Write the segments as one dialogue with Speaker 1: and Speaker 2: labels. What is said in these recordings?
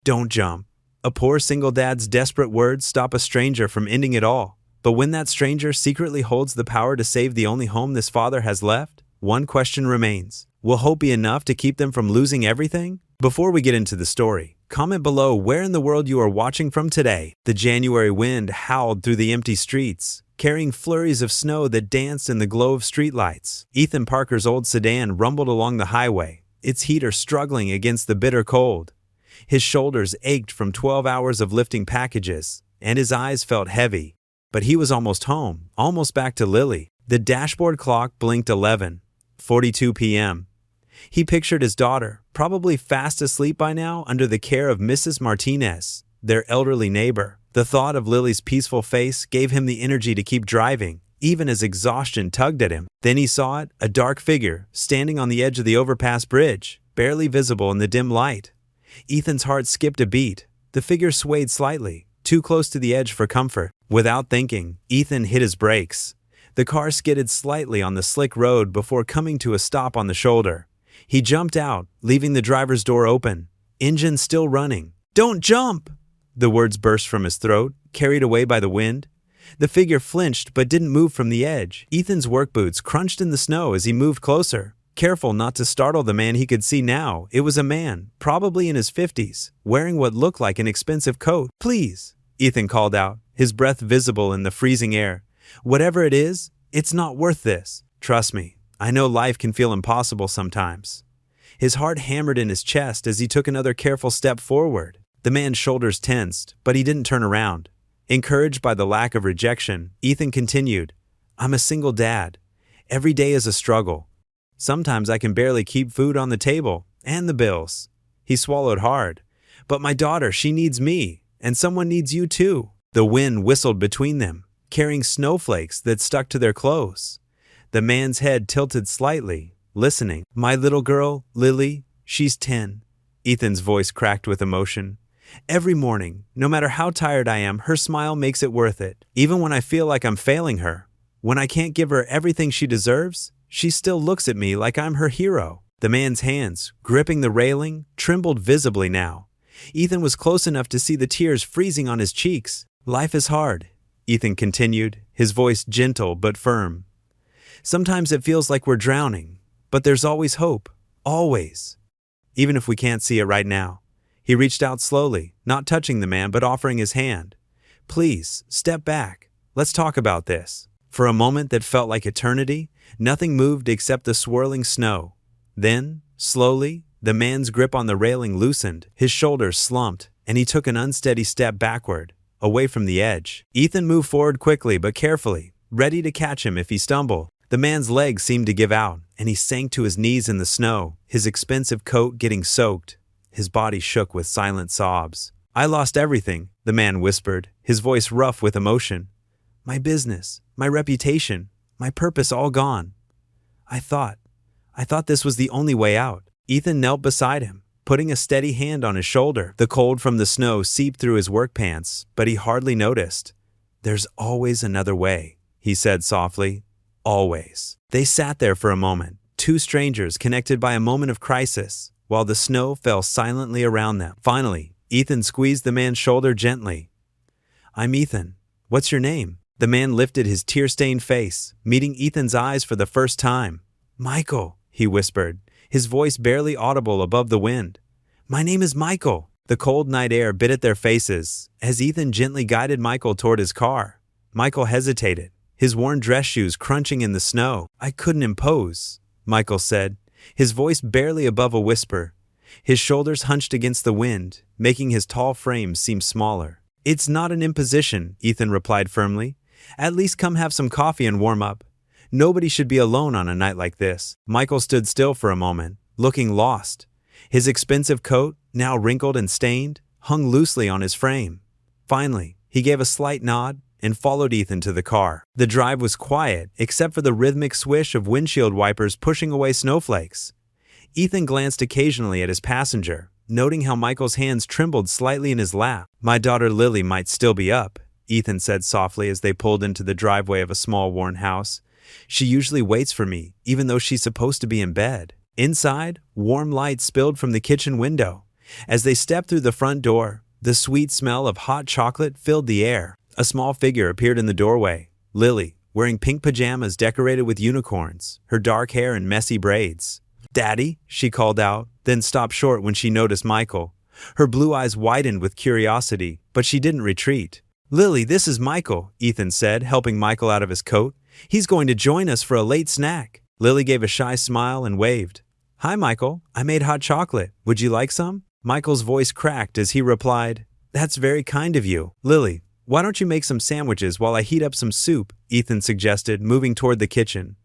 Speaker 1: Don't jump. A poor single dad's desperate words stop a stranger from ending it all. But when that stranger secretly holds the power to save the only home this father has left, one question remains. Will hope be enough to keep them from losing everything? Before we get into the story, comment below where in the world you are watching from today. The January wind howled through the empty streets, carrying flurries of snow that danced in the glow of streetlights. Ethan Parker's old sedan rumbled along the highway, its heater struggling against the bitter cold. His shoulders ached from 12 hours of lifting packages, and his eyes felt heavy. But he was almost home, almost back to Lily. The dashboard clock blinked 11:42 p.m. He pictured his daughter, probably fast asleep by now under the care of Mrs. Martinez, their elderly neighbor. The thought of Lily's peaceful face gave him the energy to keep driving, even as exhaustion tugged at him. Then he saw it, a dark figure, standing on the edge of the overpass bridge, barely visible in the dim light. Ethan's heart skipped a beat. The figure swayed slightly, too close to the edge for comfort. Without thinking, Ethan hit his brakes. The car skidded slightly on the slick road before coming to a stop on the shoulder. He jumped out, leaving the driver's door open, engine still running. "Don't jump!" The words burst from his throat, carried away by the wind. The figure flinched but didn't move from the edge. Ethan's work boots crunched in the snow as he moved closer, careful not to startle the man he could see now. It was a man, probably in his 50s, wearing what looked like an expensive coat. "Please," Ethan called out, his breath visible in the freezing air. "Whatever it is, it's not worth this. Trust me, I know life can feel impossible sometimes." His heart hammered in his chest as he took another careful step forward. The man's shoulders tensed, but he didn't turn around. Encouraged by the lack of rejection, Ethan continued, "I'm a single dad. Every day is a struggle. Sometimes I can barely keep food on the table, and the bills." He swallowed hard. "But my daughter, she needs me, and someone needs you too." The wind whistled between them, carrying snowflakes that stuck to their clothes. The man's head tilted slightly, listening. "My little girl, Lily, she's 10. Ethan's voice cracked with emotion. "Every morning, no matter how tired I am, her smile makes it worth it. Even when I feel like I'm failing her, when I can't give her everything she deserves, she still looks at me like I'm her hero." The man's hands, gripping the railing, trembled visibly now. Ethan was close enough to see the tears freezing on his cheeks. "Life is hard," Ethan continued, his voice gentle but firm. "Sometimes it feels like we're drowning, but there's always hope. Always. Even if we can't see it right now." He reached out slowly, not touching the man but offering his hand. "Please, step back. Let's talk about this." For a moment that felt like eternity, nothing moved except the swirling snow. Then, slowly, the man's grip on the railing loosened, his shoulders slumped, and he took an unsteady step backward, away from the edge. Ethan moved forward quickly but carefully, ready to catch him if he stumbled. The man's legs seemed to give out, and he sank to his knees in the snow, his expensive coat getting soaked. His body shook with silent sobs. "I lost everything," the man whispered, his voice rough with emotion. "My business, my reputation, my purpose all gone. I thought this was the only way out." Ethan knelt beside him, putting a steady hand on his shoulder. The cold from the snow seeped through his work pants, but he hardly noticed. "There's always another way," he said softly. "Always." They sat there for a moment, two strangers connected by a moment of crisis, while the snow fell silently around them. Finally, Ethan squeezed the man's shoulder gently. "I'm Ethan. What's your name?" The man lifted his tear-stained face, meeting Ethan's eyes for the first time. "Michael," he whispered, his voice barely audible above the wind. "My name is Michael." The cold night air bit at their faces as Ethan gently guided Michael toward his car. Michael hesitated, his worn dress shoes crunching in the snow. "I couldn't impose," Michael said, his voice barely above a whisper. His shoulders hunched against the wind, making his tall frame seem smaller. "It's not an imposition," Ethan replied firmly. "At least come have some coffee and warm up. Nobody should be alone on a night like this." Michael stood still for a moment, looking lost. His expensive coat, now wrinkled and stained, hung loosely on his frame. Finally, he gave a slight nod and followed Ethan to the car. The drive was quiet, except for the rhythmic swish of windshield wipers pushing away snowflakes. Ethan glanced occasionally at his passenger, noting how Michael's hands trembled slightly in his lap. "My daughter Lily might still be up," Ethan said softly as they pulled into the driveway of a small worn house. "She usually waits for me, even though she's supposed to be in bed." Inside, warm light spilled from the kitchen window, As they stepped through the front door, the sweet smell of hot chocolate filled the air. A small figure appeared in the doorway. Lily, wearing pink pajamas decorated with unicorns, her dark hair in messy braids. "Daddy," she called out, then stopped short when she noticed Michael. Her blue eyes widened with curiosity, but she didn't retreat. "Lily, this is Michael," Ethan said, helping Michael out of his coat. "He's going to join us for a late snack." Lily gave a shy smile and waved. "Hi, Michael. I made hot chocolate. Would you like some?" Michael's voice cracked as he replied, "That's very kind of you." "Lily, why don't you make some sandwiches while I heat up some soup?" Ethan suggested, moving toward the kitchen.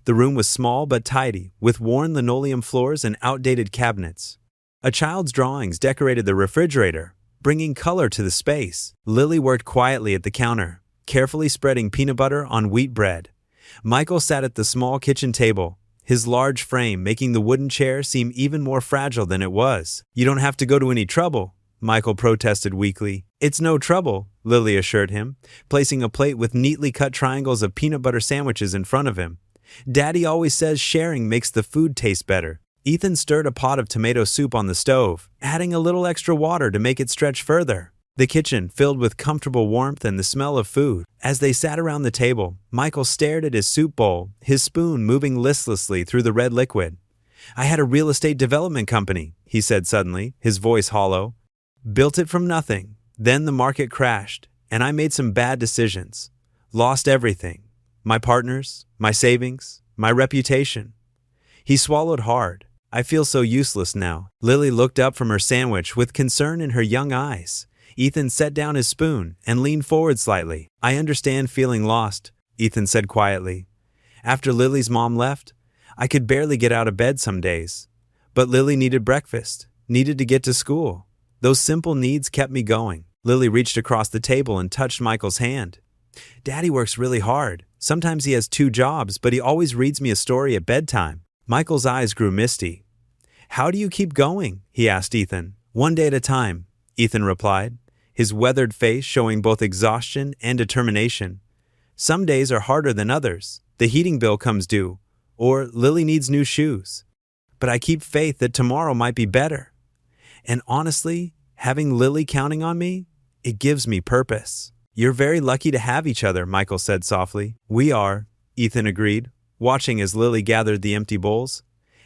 Speaker 1: The room was small but tidy, with worn linoleum floors and outdated cabinets. A child's drawings decorated the refrigerator, bringing color to the space. Lily worked quietly at the counter, carefully spreading peanut butter on wheat bread. Michael sat at the small kitchen table, his large frame making the wooden chair seem even more fragile than it was. "You don't have to go to any trouble," Michael protested weakly. "It's no trouble," Lily assured him, placing a plate with neatly cut triangles of peanut butter sandwiches in front of him. "Daddy always says sharing makes the food taste better." Ethan stirred a pot of tomato soup on the stove, adding a little extra water to make it stretch further. The kitchen filled with comfortable warmth and the smell of food. As they sat around the table, Michael stared at his soup bowl, his spoon moving listlessly through the red liquid. "I had a real estate development company," he said suddenly, his voice hollow. "Built it from nothing. Then the market crashed, and I made some bad decisions. Lost everything. My partners, my savings, my reputation." He swallowed hard. "I feel so useless now." Lily looked up from her sandwich with concern in her young eyes. Ethan set down his spoon and leaned forward slightly. "I understand feeling lost," Ethan said quietly. "After Lily's mom left, I could barely get out of bed some days. But Lily needed breakfast, needed to get to school. Those simple needs kept me going." Lily reached across the table and touched Michael's hand. "Daddy works really hard. Sometimes he has 2 jobs, but he always reads me a story at bedtime." Michael's eyes grew misty. "How do you keep going?" he asked Ethan. "One day at a time," Ethan replied, his weathered face showing both exhaustion and determination. "Some days are harder than others. The heating bill comes due, or Lily needs new shoes. But I keep faith that tomorrow might be better. And honestly, having Lily counting on me, it gives me purpose." "You're very lucky to have each other," Michael said softly. "We are," Ethan agreed, watching as Lily gathered the empty bowls.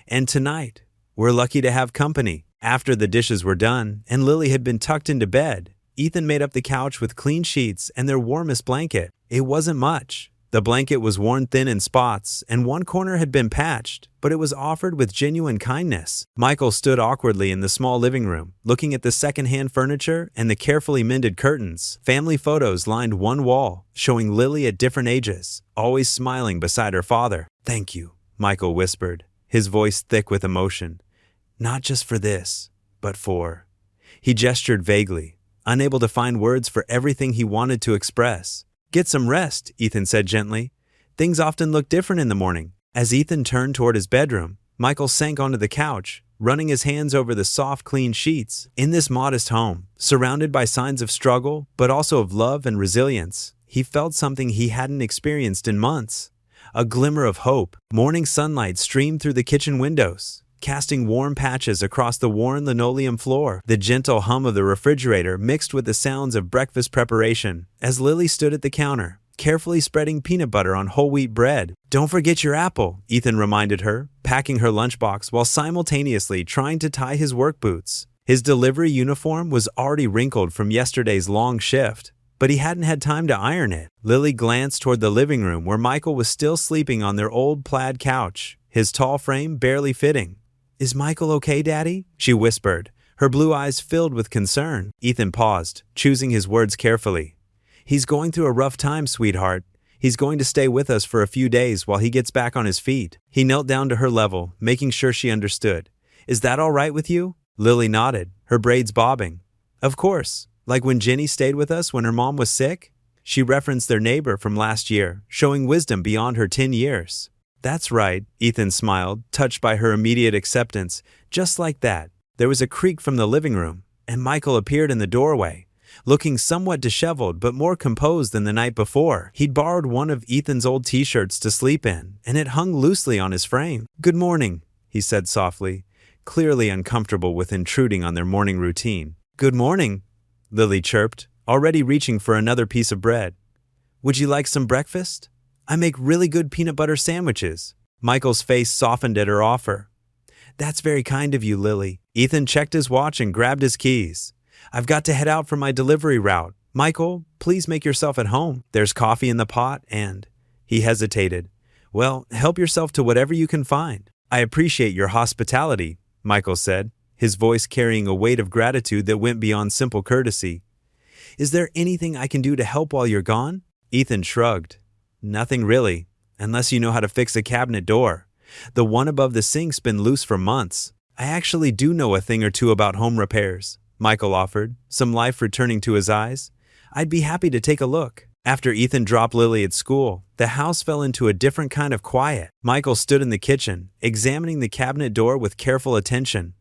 Speaker 1: "And tonight, we're lucky to have company." After the dishes were done and Lily had been tucked into bed, Ethan made up the couch with clean sheets and their warmest blanket. It wasn't much. The blanket was worn thin in spots, and one corner had been patched, but it was offered with genuine kindness. Michael stood awkwardly in the small living room, looking at the second-hand furniture and the carefully mended curtains. Family photos lined one wall, showing Lily at different ages, always smiling beside her father. "Thank you," Michael whispered, his voice thick with emotion. "Not just for this, but for..." He gestured vaguely, unable to find words for everything he wanted to express. "Get some rest," Ethan said gently. "Things often look different in the morning." As Ethan turned toward his bedroom, Michael sank onto the couch, running his hands over the soft, clean sheets. In this modest home, surrounded by signs of struggle, but also of love and resilience, he felt something he hadn't experienced in months. A glimmer of hope. Morning sunlight streamed through the kitchen windows, casting warm patches across the worn linoleum floor. The gentle hum of the refrigerator mixed with the sounds of breakfast preparation as Lily stood at the counter, carefully spreading peanut butter on whole wheat bread. "Don't forget your apple," Ethan reminded her, packing her lunchbox while simultaneously trying to tie his work boots. His delivery uniform was already wrinkled from yesterday's long shift, but he hadn't had time to iron it. Lily glanced toward the living room where Michael was still sleeping on their old plaid couch, his tall frame barely fitting. "Is Michael okay, Daddy?" she whispered, her blue eyes filled with concern. Ethan paused, choosing his words carefully. "He's going through a rough time, sweetheart. He's going to stay with us for a few days while he gets back on his feet." He knelt down to her level, making sure she understood. "Is that all right with you?" Lily nodded, her braids bobbing. "Of course, like when Jenny stayed with us when her mom was sick?" She referenced their neighbor from last year, showing wisdom beyond her 10 years. "That's right," Ethan smiled, touched by her immediate acceptance. Just like that, there was a creak from the living room, and Michael appeared in the doorway, looking somewhat disheveled but more composed than the night before. He'd borrowed one of Ethan's old t-shirts to sleep in, and it hung loosely on his frame. "Good morning," he said softly, clearly uncomfortable with intruding on their morning routine. "Good morning," Lily chirped, already reaching for another piece of bread. "Would you like some breakfast? I make really good peanut butter sandwiches." Michael's face softened at her offer. "That's very kind of you, Lily." Ethan checked his watch and grabbed his keys. "I've got to head out for my delivery route. Michael, please make yourself at home. There's coffee in the pot and—" He hesitated. "Well, help yourself to whatever you can find." "I appreciate your hospitality," Michael said, his voice carrying a weight of gratitude that went beyond simple courtesy. "Is there anything I can do to help while you're gone?" Ethan shrugged. "Nothing really, unless you know how to fix a cabinet door. The one above the sink's been loose for months." "I actually do know a thing or two about home repairs," Michael offered, some life returning to his eyes. "I'd be happy to take a look." After Ethan dropped Lily at school, the house fell into a different kind of quiet. Michael stood in the kitchen, examining the cabinet door with careful attention.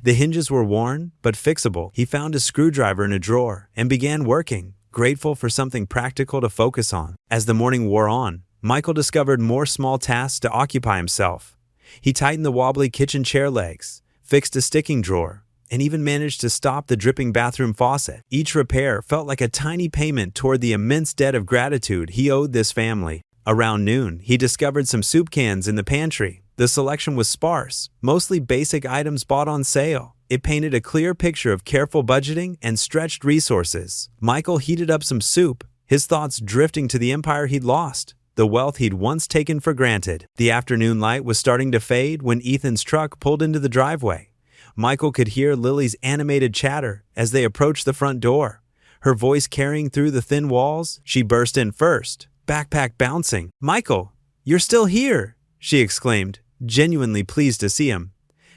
Speaker 1: The hinges were worn, but fixable. He found a screwdriver in a drawer and began working, grateful for something practical to focus on. As the morning wore on, Michael discovered more small tasks to occupy himself. He tightened the wobbly kitchen chair legs, fixed a sticking drawer, and even managed to stop the dripping bathroom faucet. Each repair felt like a tiny payment toward the immense debt of gratitude he owed this family. Around noon, he discovered some soup cans in the pantry. The selection was sparse, mostly basic items bought on sale. It painted a clear picture of careful budgeting and stretched resources. Michael heated up some soup, his thoughts drifting to the empire he'd lost, the wealth he'd once taken for granted. The afternoon light was starting to fade when Ethan's truck pulled into the driveway. Michael could hear Lily's animated chatter as they approached the front door. Her voice carrying through the thin walls, she burst in first, backpack bouncing. "Michael, you're still here!" she exclaimed, genuinely pleased to see him.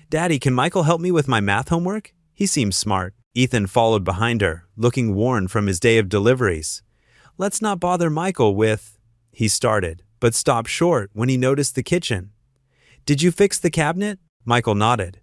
Speaker 1: "Daddy, can Michael help me with my math homework? He seems smart." Ethan followed behind her, looking worn from his day of deliveries. "Let's not bother Michael with—" he started, but stopped short when he noticed the kitchen. "Did you fix the cabinet?" Michael nodded.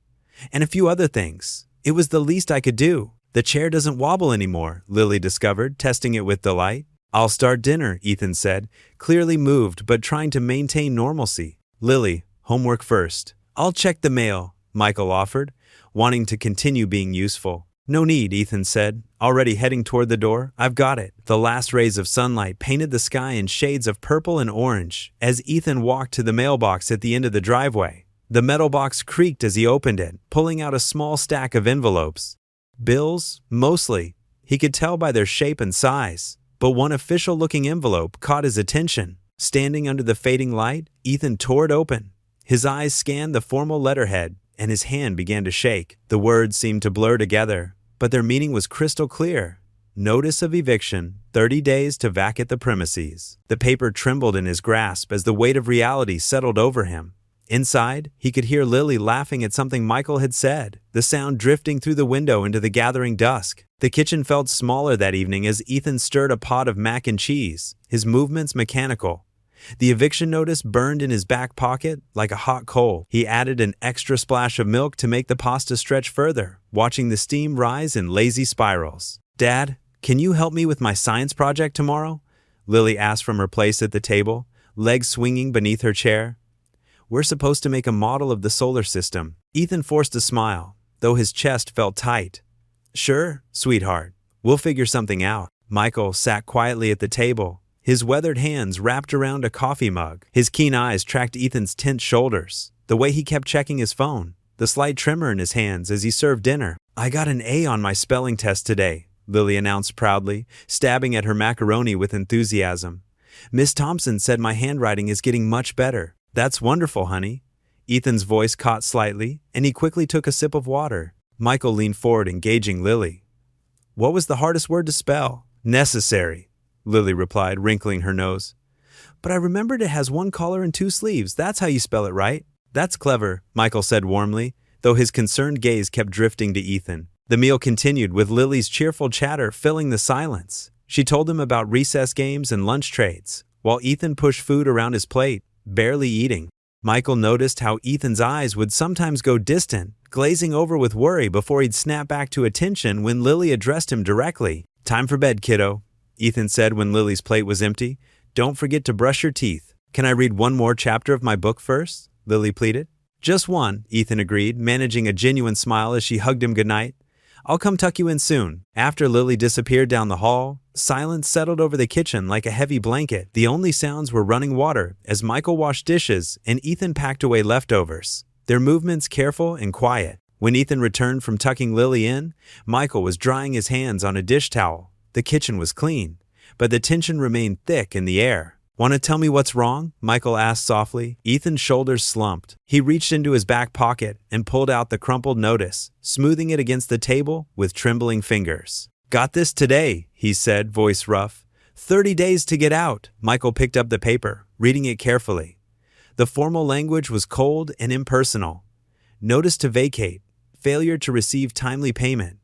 Speaker 1: "And a few other things. It was the least I could do." "The chair doesn't wobble anymore," Lily discovered, testing it with delight. "I'll start dinner," Ethan said, clearly moved but trying to maintain normalcy. "Lily, homework first." "I'll check the mail," Michael offered, wanting to continue being useful. "No need," Ethan said, already heading toward the door. "I've got it." The last rays of sunlight painted the sky in shades of purple and orange as Ethan walked to the mailbox at the end of the driveway. The metal box creaked as he opened it, pulling out a small stack of envelopes. Bills, mostly. He could tell by their shape and size, but one official-looking envelope caught his attention. Standing under the fading light, Ethan tore it open. His eyes scanned the formal letterhead, and his hand began to shake. The words seemed to blur together, but their meaning was crystal clear. Notice of eviction, 30 days to vacate the premises. The paper trembled in his grasp as the weight of reality settled over him. Inside, he could hear Lily laughing at something Michael had said, the sound drifting through the window into the gathering dusk. The kitchen felt smaller that evening as Ethan stirred a pot of mac and cheese, his movements mechanical. The eviction notice burned in his back pocket like a hot coal. He added an extra splash of milk to make the pasta stretch further, watching the steam rise in lazy spirals. "Dad, can you help me with my science project tomorrow?" Lily asked from her place at the table, legs swinging beneath her chair. "We're supposed to make a model of the solar system." Ethan forced a smile, though his chest felt tight. "Sure, sweetheart. We'll figure something out." Michael sat quietly at the table, his weathered hands wrapped around a coffee mug. His keen eyes tracked Ethan's tense shoulders, the way he kept checking his phone, the slight tremor in his hands as he served dinner. "I got an A on my spelling test today," Lily announced proudly, stabbing at her macaroni with enthusiasm. "Miss Thompson said my handwriting is getting much better." "That's wonderful, honey." Ethan's voice caught slightly, and he quickly took a sip of water. Michael leaned forward, engaging Lily. "What was the hardest word to spell?" "Necessary," Lily replied, wrinkling her nose. "But I remembered it has one collar and two sleeves. That's how you spell it, right?" "That's clever," Michael said warmly, though his concerned gaze kept drifting to Ethan. The meal continued, with Lily's cheerful chatter filling the silence. She told him about recess games and lunch trades, while Ethan pushed food around his plate, barely eating. Michael noticed how Ethan's eyes would sometimes go distant, glazing over with worry before he'd snap back to attention when Lily addressed him directly. "Time for bed, kiddo," Ethan said when Lily's plate was empty. "Don't forget to brush your teeth." "Can I read one more chapter of my book first?" Lily pleaded. Just one, Ethan agreed, managing a genuine smile as she hugged him goodnight. I'll come tuck you in soon. After Lily disappeared down the hall, silence settled over the kitchen like a heavy blanket. The only sounds were running water as Michael washed dishes and Ethan packed away leftovers, their movements careful and quiet. When Ethan returned from tucking Lily in, Michael was drying his hands on a dish towel. The kitchen was clean, but the tension remained thick in the air. Want to tell me what's wrong? Michael asked softly. Ethan's shoulders slumped. He reached into his back pocket and pulled out the crumpled notice, smoothing it against the table with trembling fingers. Got this today, he said, voice rough. 30 days to get out. Michael picked up the paper, reading it carefully. The formal language was cold and impersonal. Notice to vacate. Failure to receive timely payment.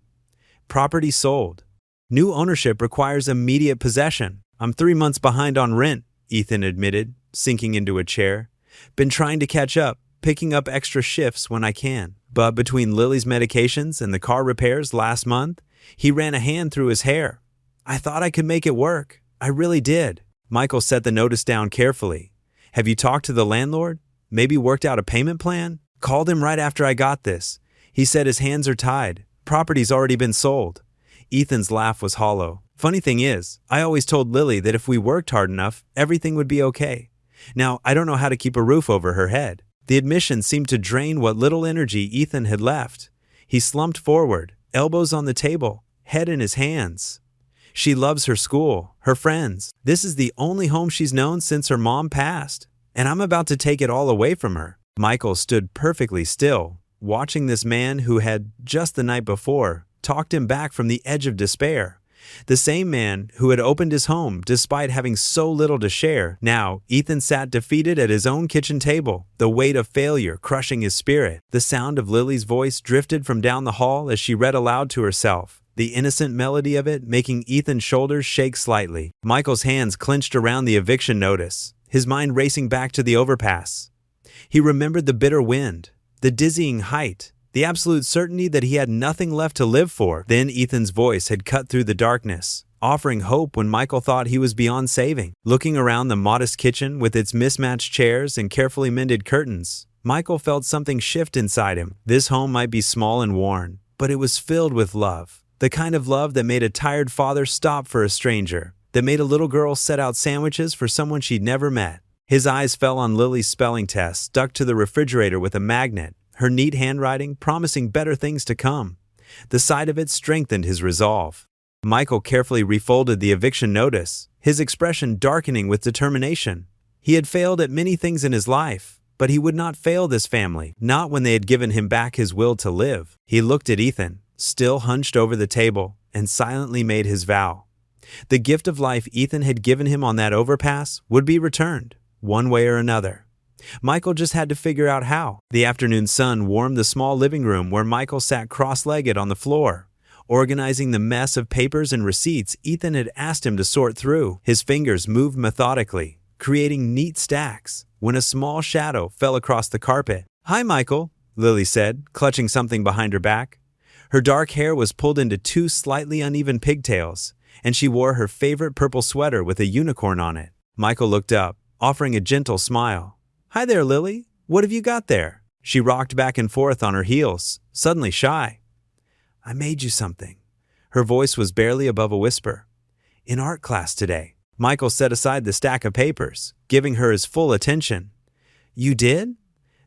Speaker 1: Property sold. New ownership requires immediate possession. I'm 3 months behind on rent, Ethan admitted, sinking into a chair. Been trying to catch up, picking up extra shifts when I can. But between Lily's medications and the car repairs last month, he ran a hand through his hair. I thought I could make it work. I really did. Michael set the notice down carefully. Have you talked to the landlord? Maybe worked out a payment plan? Called him right after I got this. He said his hands are tied. Property's already been sold. Ethan's laugh was hollow. Funny thing is, I always told Lily that if we worked hard enough, everything would be okay. Now, I don't know how to keep a roof over her head. The admission seemed to drain what little energy Ethan had left. He slumped forward, elbows on the table, head in his hands. She loves her school, her friends. This is the only home she's known since her mom passed. And I'm about to take it all away from her. Michael stood perfectly still, watching this man who had, just the night before, talked him back from the edge of despair. The same man who had opened his home despite having so little to share. Now, Ethan sat defeated at his own kitchen table, the weight of failure crushing his spirit. The sound of Lily's voice drifted from down the hall as she read aloud to herself, the innocent melody of it making Ethan's shoulders shake slightly. Michael's hands clenched around the eviction notice, his mind racing back to the overpass. He remembered the bitter wind, the dizzying height, the absolute certainty that he had nothing left to live for. Then Ethan's voice had cut through the darkness, offering hope when Michael thought he was beyond saving. Looking around the modest kitchen with its mismatched chairs and carefully mended curtains, Michael felt something shift inside him. This home might be small and worn, but it was filled with love. The kind of love that made a tired father stop for a stranger, that made a little girl set out sandwiches for someone she'd never met. His eyes fell on Lily's spelling test, stuck to the refrigerator with a magnet, her neat handwriting promising better things to come. The sight of it strengthened his resolve. Michael carefully refolded the eviction notice, his expression darkening with determination. He had failed at many things in his life, but he would not fail this family, not when they had given him back his will to live. He looked at Ethan, still hunched over the table, and silently made his vow. The gift of life Ethan had given him on that overpass would be returned, one way or another. Michael just had to figure out how. The afternoon sun warmed the small living room where Michael sat cross-legged on the floor, organizing the mess of papers and receipts Ethan had asked him to sort through. His fingers moved methodically, creating neat stacks, when a small shadow fell across the carpet. "Hi, Michael," Lily said, clutching something behind her back. Her dark hair was pulled into 2 slightly uneven pigtails, and she wore her favorite purple sweater with a unicorn on it. Michael looked up, offering a gentle smile. "Hi there, Lily. What have you got there?" She rocked back and forth on her heels, suddenly shy. "I made you something." Her voice was barely above a whisper. "In art class today." Michael set aside the stack of papers, giving her his full attention. "You did?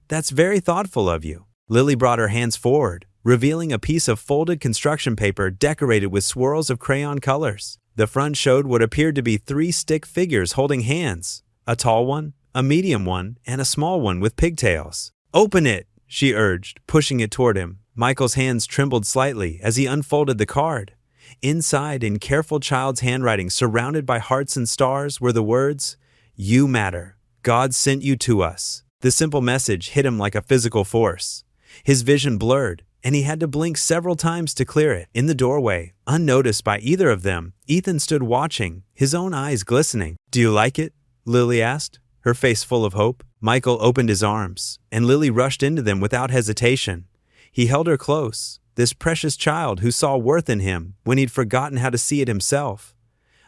Speaker 1: That's very thoughtful of you." Lily brought her hands forward, revealing a piece of folded construction paper decorated with swirls of crayon colors. The front showed what appeared to be 3 stick figures holding hands, a tall one, a medium one, and a small one with pigtails. "Open it," she urged, pushing it toward him. Michael's hands trembled slightly as he unfolded the card. Inside, in careful child's handwriting surrounded by hearts and stars, were the words, "You matter. God sent you to us." The simple message hit him like a physical force. His vision blurred, and he had to blink several times to clear it. In the doorway, unnoticed by either of them, Ethan stood watching, his own eyes glistening. "Do you like it?" Lily asked, her face full of hope. Michael opened his arms, and Lily rushed into them without hesitation. He held her close, this precious child who saw worth in him when he'd forgotten how to see it himself.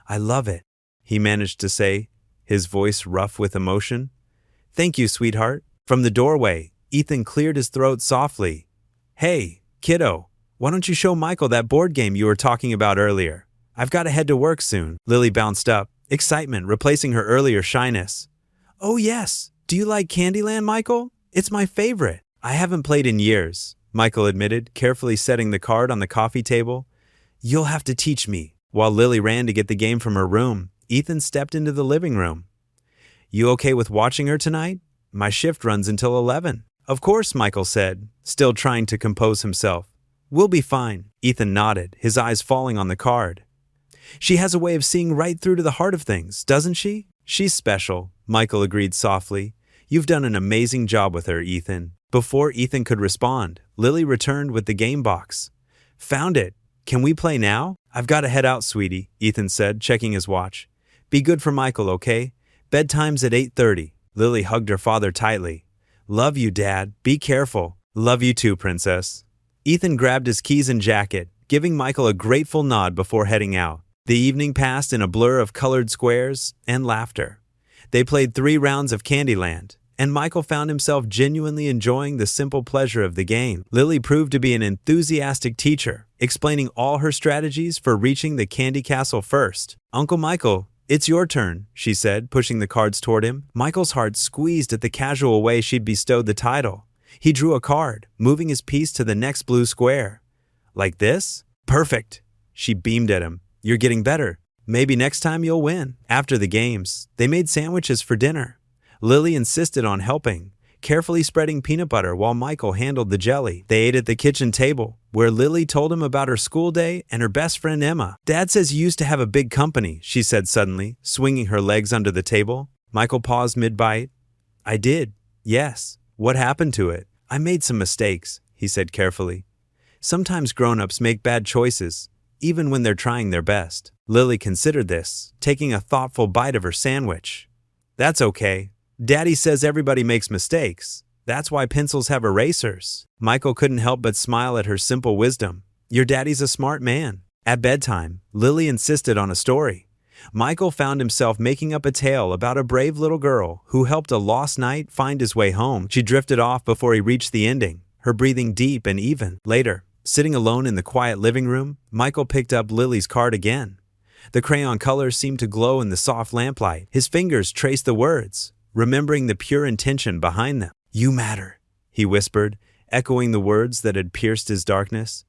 Speaker 1: "I love it," he managed to say, his voice rough with emotion. "Thank you, sweetheart." From the doorway, Ethan cleared his throat softly. Hey, kiddo, why don't you show Michael that board game you were talking about earlier? I've got to head to work soon. Lily bounced up, excitement replacing her earlier shyness. Oh yes, do you like Candyland, Michael? It's my favorite. I haven't played in years, Michael admitted, carefully setting the card on the coffee table. You'll have to teach me. While Lily ran to get the game from her room, Ethan stepped into the living room. You okay with watching her tonight? My shift runs until 11. Of course, Michael said, still trying to compose himself. We'll be fine. Ethan nodded, his eyes falling on the card. She has a way of seeing right through to the heart of things, doesn't she? She's special, Michael agreed softly. You've done an amazing job with her, Ethan. Before Ethan could respond, Lily returned with the game box. Found it. Can we play now? I've got to head out, sweetie, Ethan said, checking his watch. Be good for Michael, okay? Bedtime's at 8:30. Lily hugged her father tightly. Love you, Dad. Be careful. Love you too, Princess. Ethan grabbed his keys and jacket, giving Michael a grateful nod before heading out. The evening passed in a blur of colored squares and laughter. They played 3 rounds of Candyland, and Michael found himself genuinely enjoying the simple pleasure of the game. Lily proved to be an enthusiastic teacher, explaining all her strategies for reaching the Candy Castle first. Uncle Michael, it's your turn, she said, pushing the cards toward him. Michael's heart squeezed at the casual way she'd bestowed the title. He drew a card, moving his piece to the next blue square. Like this? Perfect. She beamed at him. You're getting better. Maybe next time you'll win. After the games, they made sandwiches for dinner. Lily insisted on helping, carefully spreading peanut butter while Michael handled the jelly. They ate at the kitchen table, where Lily told him about her school day and her best friend Emma. Dad says you used to have a big company, she said suddenly, swinging her legs under the table. Michael paused mid-bite. I did, yes. What happened to it? I made some mistakes, he said carefully. Sometimes grown-ups make bad choices, even when they're trying their best. Lily considered this, taking a thoughtful bite of her sandwich. That's okay. Daddy says everybody makes mistakes. That's why pencils have erasers. Michael couldn't help but smile at her simple wisdom. Your daddy's a smart man. At bedtime, Lily insisted on a story. Michael found himself making up a tale about a brave little girl who helped a lost knight find his way home. She drifted off before he reached the ending, her breathing deep and even. Later, sitting alone in the quiet living room, Michael picked up Lily's card again. The crayon colors seemed to glow in the soft lamplight. His fingers traced the words, remembering the pure intention behind them. You matter, he whispered, echoing the words that had pierced his darkness.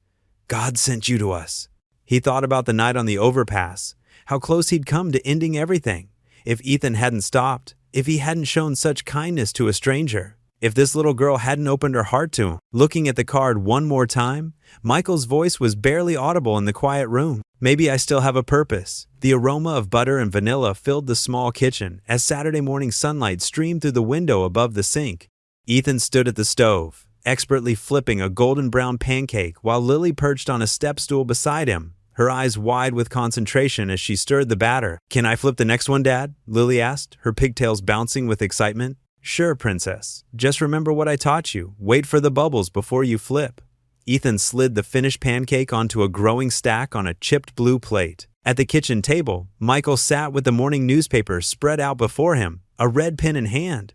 Speaker 1: God sent you to us. He thought about the night on the overpass, how close he'd come to ending everything. If Ethan hadn't stopped, if he hadn't shown such kindness to a stranger, if this little girl hadn't opened her heart to him. Looking at the card one more time, Michael's voice was barely audible in the quiet room. Maybe I still have a purpose. The aroma of butter and vanilla filled the small kitchen as Saturday morning sunlight streamed through the window above the sink. Ethan stood at the stove, expertly flipping a golden brown pancake while Lily perched on a step stool beside him, her eyes wide with concentration as she stirred the batter. Can I flip the next one, Dad? Lily asked, her pigtails bouncing with excitement. Sure, Princess. Just remember what I taught you. Wait for the bubbles before you flip. Ethan slid the finished pancake onto a growing stack on a chipped blue plate. At the kitchen table, Michael sat with the morning newspaper spread out before him, a red pen in hand.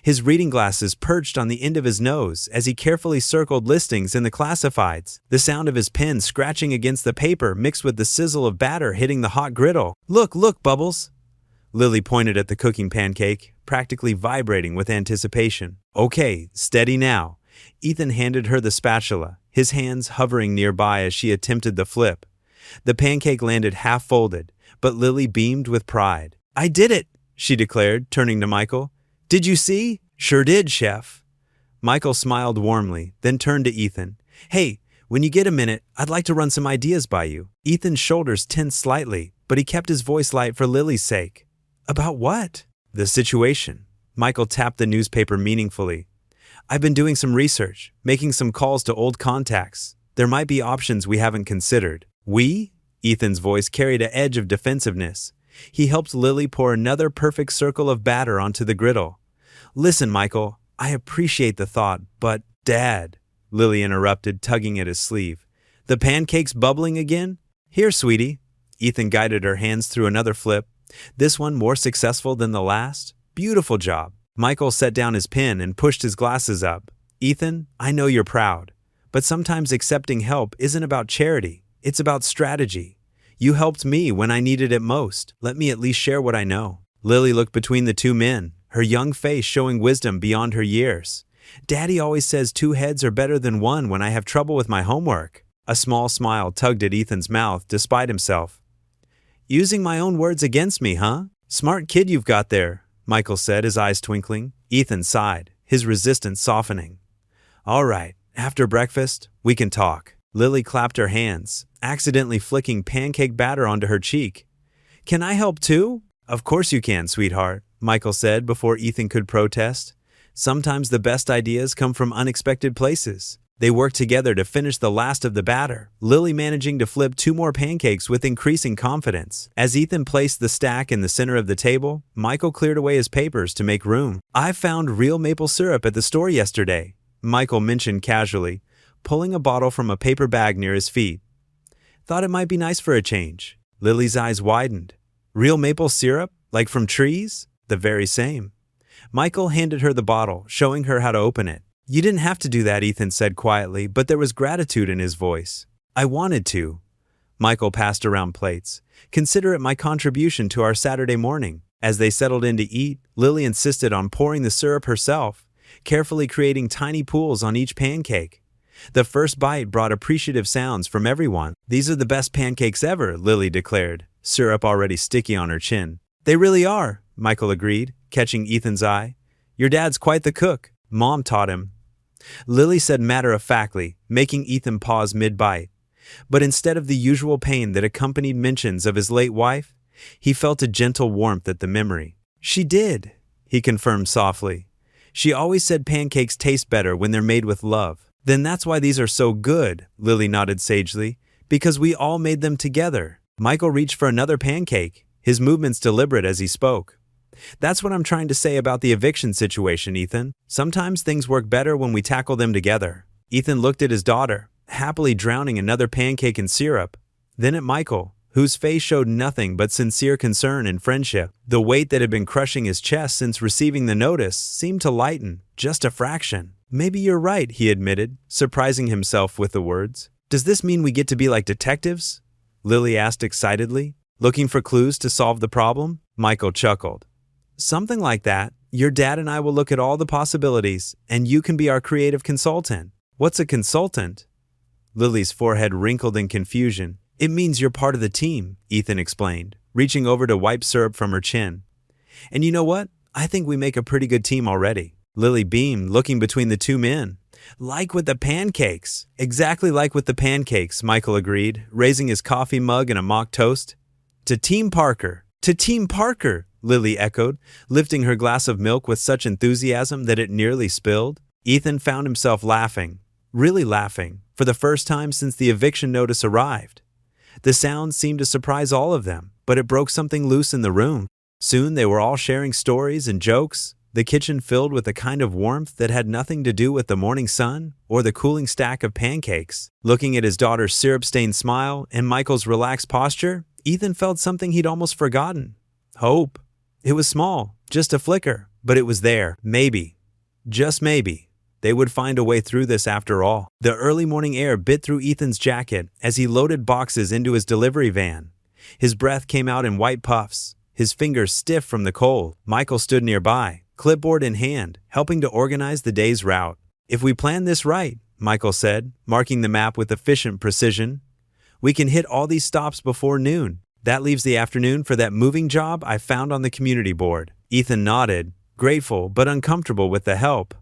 Speaker 1: His reading glasses perched on the end of his nose as he carefully circled listings in the classifieds. The sound of his pen scratching against the paper mixed with the sizzle of batter hitting the hot griddle. Look, Bubbles! Lily pointed at the cooking pancake, practically vibrating with anticipation. Okay, steady now. Ethan handed her the spatula, his hands hovering nearby as she attempted the flip. The pancake landed half-folded, but Lily beamed with pride. I did it, she declared, turning to Michael. Did you see? Sure did, Chef. Michael smiled warmly, then turned to Ethan. Hey, when you get a minute, I'd like to run some ideas by you. Ethan's shoulders tensed slightly, but he kept his voice light for Lily's sake. About what? The situation. Michael tapped the newspaper meaningfully. I've been doing some research, making some calls to old contacts. There might be options we haven't considered. We? Ethan's voice carried an edge of defensiveness. He helped Lily pour another perfect circle of batter onto the griddle. Listen, Michael, I appreciate the thought, but Dad, Lily interrupted, tugging at his sleeve. The pancake's bubbling again? Here, sweetie. Ethan guided her hands through another flip. This one more successful than the last? Beautiful job. Michael set down his pen and pushed his glasses up. Ethan, I know you're proud, but sometimes accepting help isn't about charity, it's about strategy. You helped me when I needed it most. Let me at least share what I know. Lily looked between the two men, her young face showing wisdom beyond her years. Daddy always says 2 heads are better than 1 when I have trouble with my homework. A small smile tugged at Ethan's mouth despite himself. Using my own words against me, huh? Smart kid you've got there, Michael said, his eyes twinkling. Ethan sighed, his resistance softening. All right, after breakfast, we can talk. Lily clapped her hands, accidentally flicking pancake batter onto her cheek. Can I help too? Of course you can, sweetheart, Michael said before Ethan could protest. Sometimes the best ideas come from unexpected places. They worked together to finish the last of the batter, Lily managing to flip 2 more pancakes with increasing confidence. As Ethan placed the stack in the center of the table, Michael cleared away his papers to make room. I found real maple syrup at the store yesterday, Michael mentioned casually, pulling a bottle from a paper bag near his feet. Thought it might be nice for a change. Lily's eyes widened. Real maple syrup? Like from trees? The very same. Michael handed her the bottle, showing her how to open it. You didn't have to do that, Ethan said quietly, but there was gratitude in his voice. I wanted to. Michael passed around plates. Consider it my contribution to our Saturday morning. As they settled in to eat, Lily insisted on pouring the syrup herself, carefully creating tiny pools on each pancake. The first bite brought appreciative sounds from everyone. These are the best pancakes ever, Lily declared, syrup already sticky on her chin. They really are, Michael agreed, catching Ethan's eye. Your dad's quite the cook. Mom taught him. Lily said matter-of-factly, making Ethan pause mid-bite. But instead of the usual pain that accompanied mentions of his late wife, he felt a gentle warmth at the memory. She did, he confirmed softly. She always said pancakes taste better when they're made with love. Then that's why these are so good, Lily nodded sagely, because we all made them together. Michael reached for another pancake, his movements deliberate as he spoke. That's what I'm trying to say about the eviction situation, Ethan. Sometimes things work better when we tackle them together. Ethan looked at his daughter, happily drowning another pancake in syrup, then at Michael, whose face showed nothing but sincere concern and friendship. The weight that had been crushing his chest since receiving the notice seemed to lighten, just a fraction. Maybe you're right, he admitted, surprising himself with the words. Does this mean we get to be like detectives? Lily asked excitedly, looking for clues to solve the problem. Michael chuckled. Something like that. Your dad and I will look at all the possibilities, and you can be our creative consultant. What's a consultant? Lily's forehead wrinkled in confusion. It means you're part of the team, Ethan explained, reaching over to wipe syrup from her chin. And you know what? I think we make a pretty good team already. Lily beamed, looking between the two men. Like with the pancakes. Exactly like with the pancakes, Michael agreed, raising his coffee mug in a mock toast. To Team Parker. To Team Parker, Lily echoed, lifting her glass of milk with such enthusiasm that it nearly spilled. Ethan found himself laughing, really laughing, for the first time since the eviction notice arrived. The sound seemed to surprise all of them, but it broke something loose in the room. Soon they were all sharing stories and jokes, the kitchen filled with a kind of warmth that had nothing to do with the morning sun or the cooling stack of pancakes. Looking at his daughter's syrup-stained smile and Michael's relaxed posture, Ethan felt something he'd almost forgotten. Hope. It was small, just a flicker, but it was there. Maybe, just maybe, they would find a way through this after all. The early morning air bit through Ethan's jacket as he loaded boxes into his delivery van. His breath came out in white puffs, his fingers stiff from the cold. Michael stood nearby, clipboard in hand, helping to organize the day's route. If we plan this right, Michael said, marking the map with efficient precision, we can hit all these stops before noon. That leaves the afternoon for that moving job I found on the community board. Ethan nodded, grateful but uncomfortable with the help.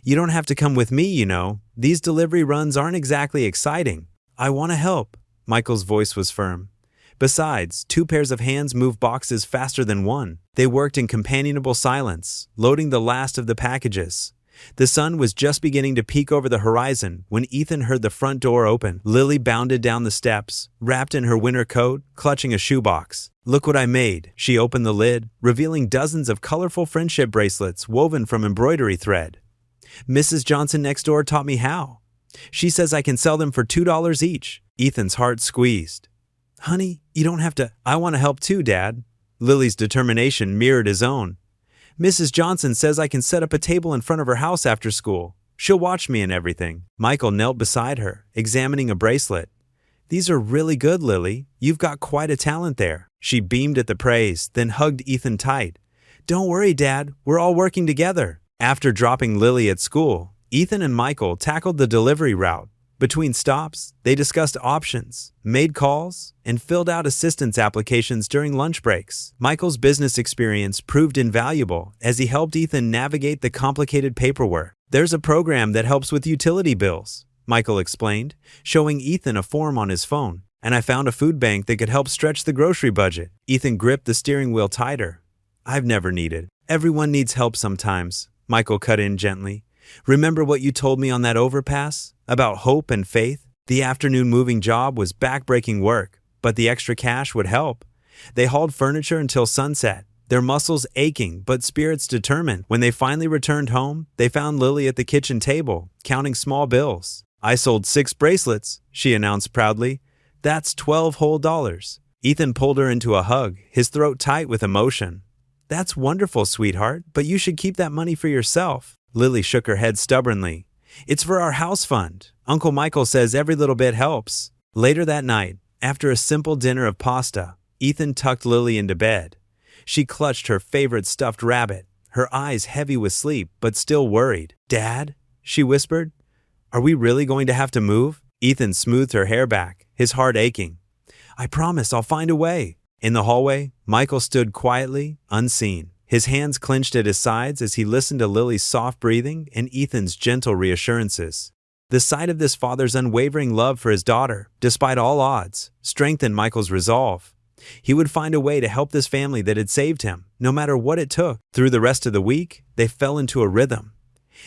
Speaker 1: You don't have to come with me, you know. These delivery runs aren't exactly exciting. I want to help. Michael's voice was firm. Besides, 2 pairs of hands move boxes faster than one. They worked in companionable silence, loading the last of the packages. The sun was just beginning to peek over the horizon when Ethan heard the front door open. Lily bounded down the steps, wrapped in her winter coat, clutching a shoebox. Look what I made. She opened the lid, revealing dozens of colorful friendship bracelets woven from embroidery thread. Mrs. Johnson next door taught me how. She says I can sell them for $2 each. Ethan's heart squeezed. Honey, you don't have to. I want to help too, Dad. Lily's determination mirrored his own. Mrs. Johnson says I can set up a table in front of her house after school. She'll watch me and everything. Michael knelt beside her, examining a bracelet. These are really good, Lily. You've got quite a talent there. She beamed at the praise, then hugged Ethan tight. Don't worry, Dad. We're all working together. After dropping Lily at school, Ethan and Michael tackled the delivery route. Between stops, they discussed options, made calls, and filled out assistance applications during lunch breaks. Michael's business experience proved invaluable as he helped Ethan navigate the complicated paperwork. There's a program that helps with utility bills, Michael explained, showing Ethan a form on his phone. And I found a food bank that could help stretch the grocery budget. Ethan gripped the steering wheel tighter. I've never needed. Everyone needs help sometimes, Michael cut in gently. Remember what you told me on that overpass? About hope and faith? The afternoon moving job was back-breaking work, but the extra cash would help. They hauled furniture until sunset, their muscles aching but spirits determined. When they finally returned home, they found Lily at the kitchen table, counting small bills. I sold 6 bracelets, she announced proudly. That's $12 whole. Ethan pulled her into a hug, his throat tight with emotion. That's wonderful, sweetheart, but you should keep that money for yourself. Lily shook her head stubbornly. It's for our house fund. Uncle Michael says every little bit helps. Later that night, after a simple dinner of pasta, Ethan tucked Lily into bed. She clutched her favorite stuffed rabbit, her eyes heavy with sleep but still worried. Dad, she whispered, are we really going to have to move? Ethan smoothed her hair back, his heart aching. I promise I'll find a way. In the hallway, Michael stood quietly, unseen. His hands clenched at his sides as he listened to Lily's soft breathing and Ethan's gentle reassurances. The sight of this father's unwavering love for his daughter, despite all odds, strengthened Michael's resolve. He would find a way to help this family that had saved him, no matter what it took. Through the rest of the week, they fell into a rhythm.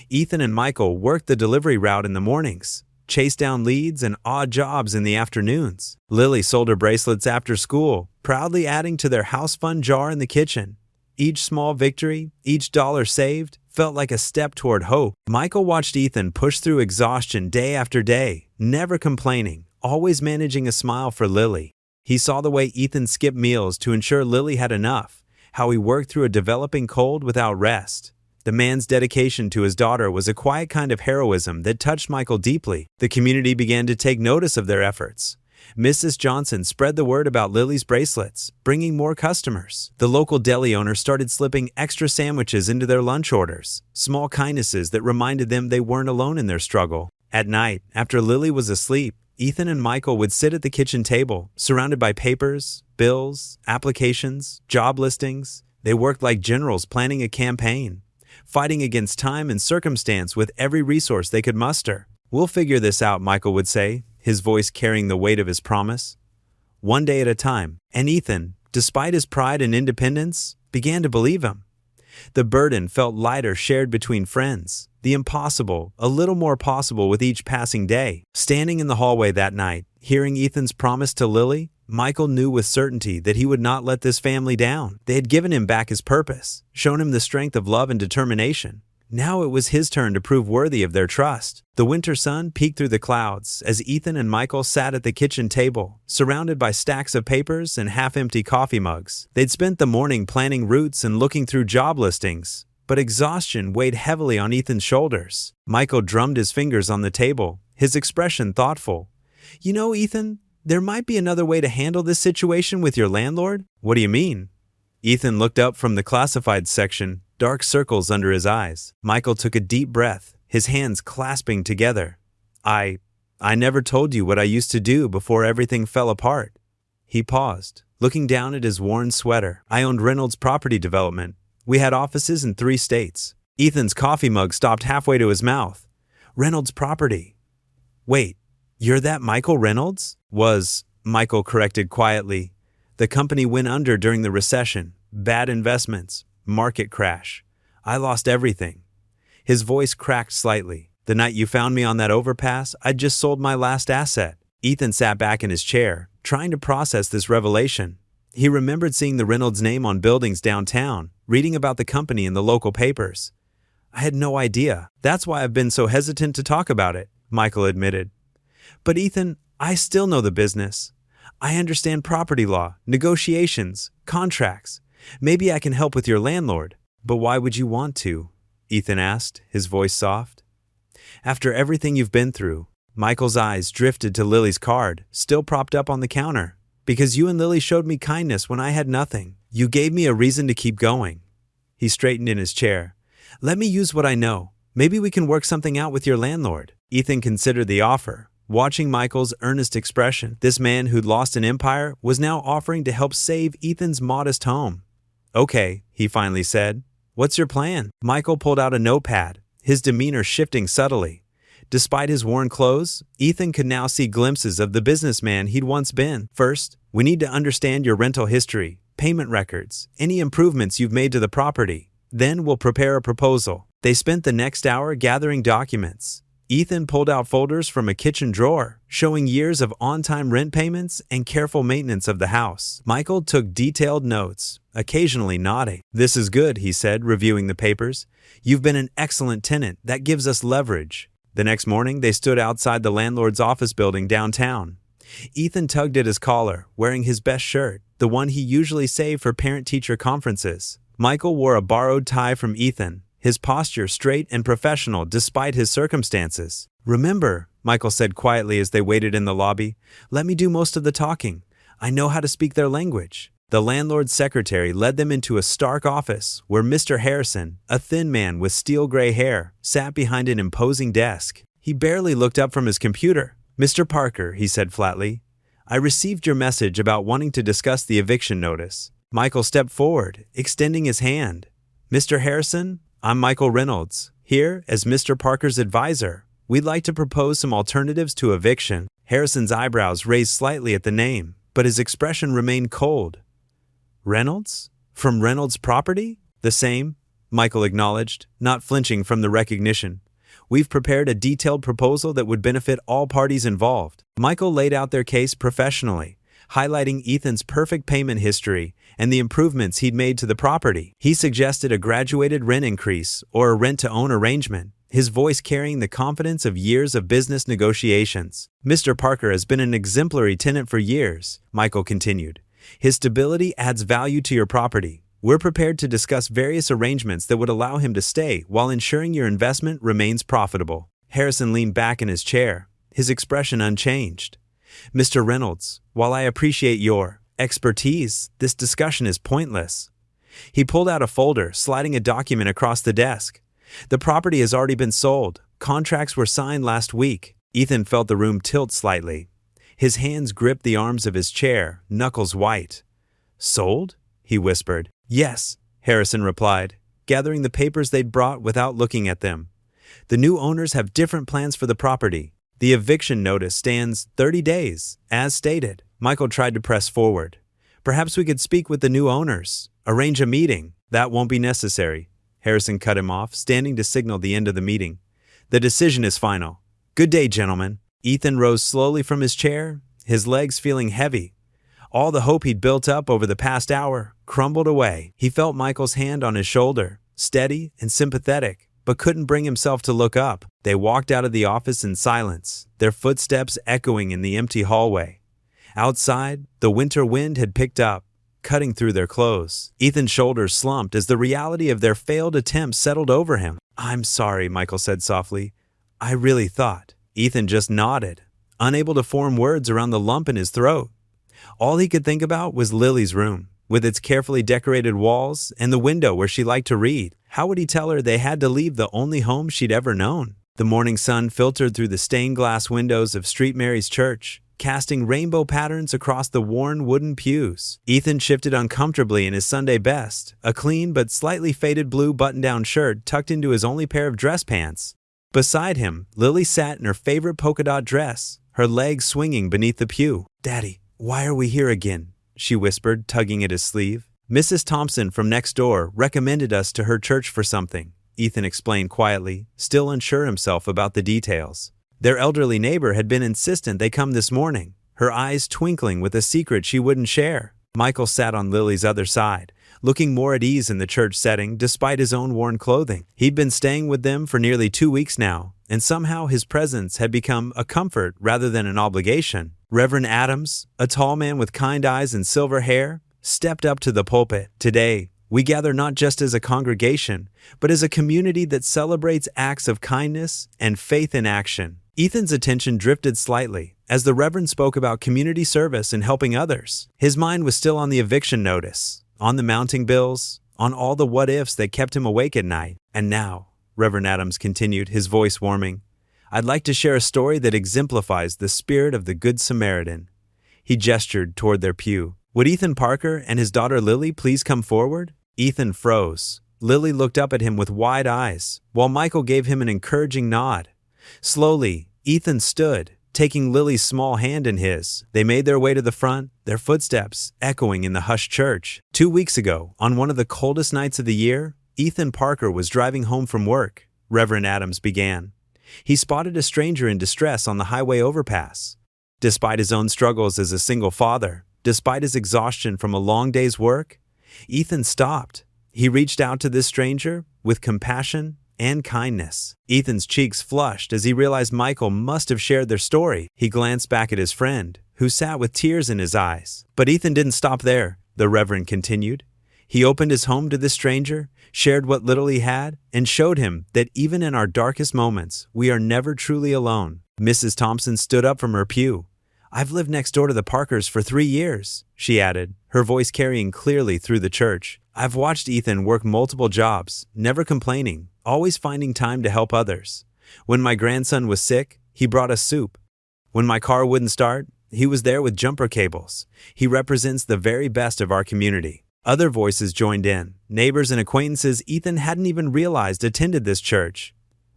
Speaker 1: Ethan and Michael worked the delivery route in the mornings, chased down leads and odd jobs in the afternoons. Lily sold her bracelets after school, proudly adding to their house fund jar in the kitchen. Each small victory, each dollar saved, felt like a step toward hope. Michael watched Ethan push through exhaustion day after day, never complaining, always managing a smile for Lily. He saw the way Ethan skipped meals to ensure Lily had enough, how he worked through a developing cold without rest. The man's dedication to his daughter was a quiet kind of heroism that touched Michael deeply. The community began to take notice of their efforts. Mrs. Johnson spread the word about Lily's bracelets, bringing more customers. The local deli owner started slipping extra sandwiches into their lunch orders, small kindnesses that reminded them they weren't alone in their struggle. At night, after Lily was asleep, Ethan and Michael would sit at the kitchen table, surrounded by papers, bills, applications, job listings. They worked like generals planning a campaign, fighting against time and circumstance with every resource they could muster. We'll figure this out, Michael would say, his voice carrying the weight of his promise. One day at a time, and Ethan, despite his pride and independence, began to believe him. The burden felt lighter shared between friends, the impossible a little more possible with each passing day. Standing in the hallway that night, hearing Ethan's promise to Lily, Michael knew with certainty that he would not let this family down. They had given him back his purpose, shown him the strength of love and determination. Now it was his turn to prove worthy of their trust. The winter sun peeked through the clouds as Ethan and Michael sat at the kitchen table, surrounded by stacks of papers and half-empty coffee mugs. They'd spent the morning planning routes and looking through job listings, but exhaustion weighed heavily on Ethan's shoulders. Michael drummed his fingers on the table, his expression thoughtful. You know, Ethan, there might be another way to handle this situation with your landlord. What do you mean? Ethan looked up from the classified section, dark circles under his eyes. Michael took a deep breath, his hands clasping together. I never told you what I used to do before everything fell apart. He paused, looking down at his worn sweater. I owned Reynolds Property Development. We had offices in 3 states. Ethan's coffee mug stopped halfway to his mouth. Reynolds Property. Wait, you're that Michael Reynolds? Michael corrected quietly. The company went under during the recession. Bad investments. Market crash. I lost everything. His voice cracked slightly. The night you found me on that overpass, I'd just sold my last asset. Ethan sat back in his chair, trying to process this revelation. He remembered seeing the Reynolds name on buildings downtown, reading about the company in the local papers. I had no idea. That's why I've been so hesitant to talk about it, Michael admitted. But Ethan, I still know the business. I understand property law, negotiations, contracts. Maybe I can help with your landlord. But why would you want to? Ethan asked, his voice soft. After everything you've been through, Michael's eyes drifted to Lily's card, still propped up on the counter. Because you and Lily showed me kindness when I had nothing. You gave me a reason to keep going. He straightened in his chair. Let me use what I know. Maybe we can work something out with your landlord. Ethan considered the offer. Watching Michael's earnest expression, this man who'd lost an empire was now offering to help save Ethan's modest home. Okay, he finally said. What's your plan? Michael pulled out a notepad, his demeanor shifting subtly. Despite his worn clothes, Ethan could now see glimpses of the businessman he'd once been. First, we need to understand your rental history, payment records, any improvements you've made to the property. Then we'll prepare a proposal. They spent the next hour gathering documents. Ethan pulled out folders from a kitchen drawer, showing years of on-time rent payments and careful maintenance of the house. Michael took detailed notes, occasionally nodding. This is good, he said, reviewing the papers. You've been an excellent tenant. That gives us leverage. The next morning, they stood outside the landlord's office building downtown. Ethan tugged at his collar, wearing his best shirt, the one he usually saved for parent-teacher conferences. Michael wore a borrowed tie from Ethan, his posture straight and professional despite his circumstances. Remember, Michael said quietly as they waited in the lobby, let me do most of the talking. I know how to speak their language. The landlord's secretary led them into a stark office where Mr. Harrison, a thin man with steel-gray hair, sat behind an imposing desk. He barely looked up from his computer. Mr. Parker, he said flatly, I received your message about wanting to discuss the eviction notice. Michael stepped forward, extending his hand. Mr. Harrison, I'm Michael Reynolds, here as Mr. Parker's advisor. We'd like to propose some alternatives to eviction. Harrison's eyebrows raised slightly at the name, but his expression remained cold. Reynolds? From Reynolds Property? The same, Michael acknowledged, not flinching from the recognition. We've prepared a detailed proposal that would benefit all parties involved. Michael laid out their case professionally, highlighting Ethan's perfect payment history and the improvements he'd made to the property. He suggested a graduated rent increase or a rent-to-own arrangement, his voice carrying the confidence of years of business negotiations. Mr. Parker has been an exemplary tenant for years, Michael continued. His stability adds value to your property. We're prepared to discuss various arrangements that would allow him to stay while ensuring your investment remains profitable. Harrison leaned back in his chair, his expression unchanged. Mr. Reynolds, while I appreciate your expertise, this discussion is pointless. He pulled out a folder, sliding a document across the desk. The property has already been sold. Contracts were signed last week. Ethan felt the room tilt slightly. His hands gripped the arms of his chair, knuckles white. Sold? He whispered. Yes, Harrison replied, gathering the papers they'd brought without looking at them. The new owners have different plans for the property. The eviction notice stands 30 days, as stated. Michael tried to press forward. Perhaps we could speak with the new owners. Arrange a meeting. That won't be necessary. Harrison cut him off, standing to signal the end of the meeting. The decision is final. Good day, gentlemen. Ethan rose slowly from his chair, his legs feeling heavy. All the hope he'd built up over the past hour crumbled away. He felt Michael's hand on his shoulder, steady and sympathetic, but couldn't bring himself to look up. They walked out of the office in silence, their footsteps echoing in the empty hallway. Outside, the winter wind had picked up, cutting through their clothes. Ethan's shoulders slumped as the reality of their failed attempt settled over him. I'm sorry, Michael said softly. I really thought. Ethan just nodded, unable to form words around the lump in his throat. All he could think about was Lily's room, with its carefully decorated walls and the window where she liked to read. How would he tell her they had to leave the only home she'd ever known? The morning sun filtered through the stained glass windows of St. Mary's Church, casting rainbow patterns across the worn wooden pews. Ethan shifted uncomfortably in his Sunday best, a clean but slightly faded blue button-down shirt tucked into his only pair of dress pants. Beside him, Lily sat in her favorite polka-dot dress, her legs swinging beneath the pew. Daddy, why are we here again? She whispered, tugging at his sleeve. Mrs. Thompson from next door recommended us to her church for something, Ethan explained quietly, still unsure himself about the details. Their elderly neighbor had been insistent they come this morning, her eyes twinkling with a secret she wouldn't share. Michael sat on Lily's other side, looking more at ease in the church setting despite his own worn clothing. He'd been staying with them for nearly 2 weeks now, and somehow his presence had become a comfort rather than an obligation. Reverend Adams, a tall man with kind eyes and silver hair, stepped up to the pulpit. Today, We gather not just as a congregation, but as a community that celebrates acts of kindness and faith in action. Ethan's attention drifted slightly as the Reverend spoke about community service and helping others. His mind was still on the eviction notice, on the mounting bills, on all the what-ifs that kept him awake at night. And now, Reverend Adams continued, his voice warming, I'd like to share a story that exemplifies the spirit of the Good Samaritan. He gestured toward their pew. Would Ethan Parker and his daughter Lily please come forward? Ethan froze. Lily looked up at him with wide eyes, while Michael gave him an encouraging nod. Slowly, Ethan stood, taking Lily's small hand in his. They made their way to the front, their footsteps echoing in the hushed church. 2 weeks ago, on one of the coldest nights of the year, Ethan Parker was driving home from work, Reverend Adams began. He spotted a stranger in distress on the highway overpass. Despite his own struggles as a single father, despite his exhaustion from a long day's work, Ethan stopped. He reached out to this stranger with compassion and kindness. Ethan's cheeks flushed as he realized Michael must have shared their story. He glanced back at his friend, who sat with tears in his eyes. But Ethan didn't stop there, the Reverend continued. He opened his home to this stranger, shared what little he had, and showed him that even in our darkest moments, we are never truly alone. Mrs. Thompson stood up from her pew. I've lived next door to the Parkers for 3 years, she added, her voice carrying clearly through the church. I've watched Ethan work multiple jobs, never complaining, always finding time to help others. When my grandson was sick, he brought us soup. When my car wouldn't start, he was there with jumper cables. He represents the very best of our community. Other voices joined in, neighbors and acquaintances Ethan hadn't even realized attended this church.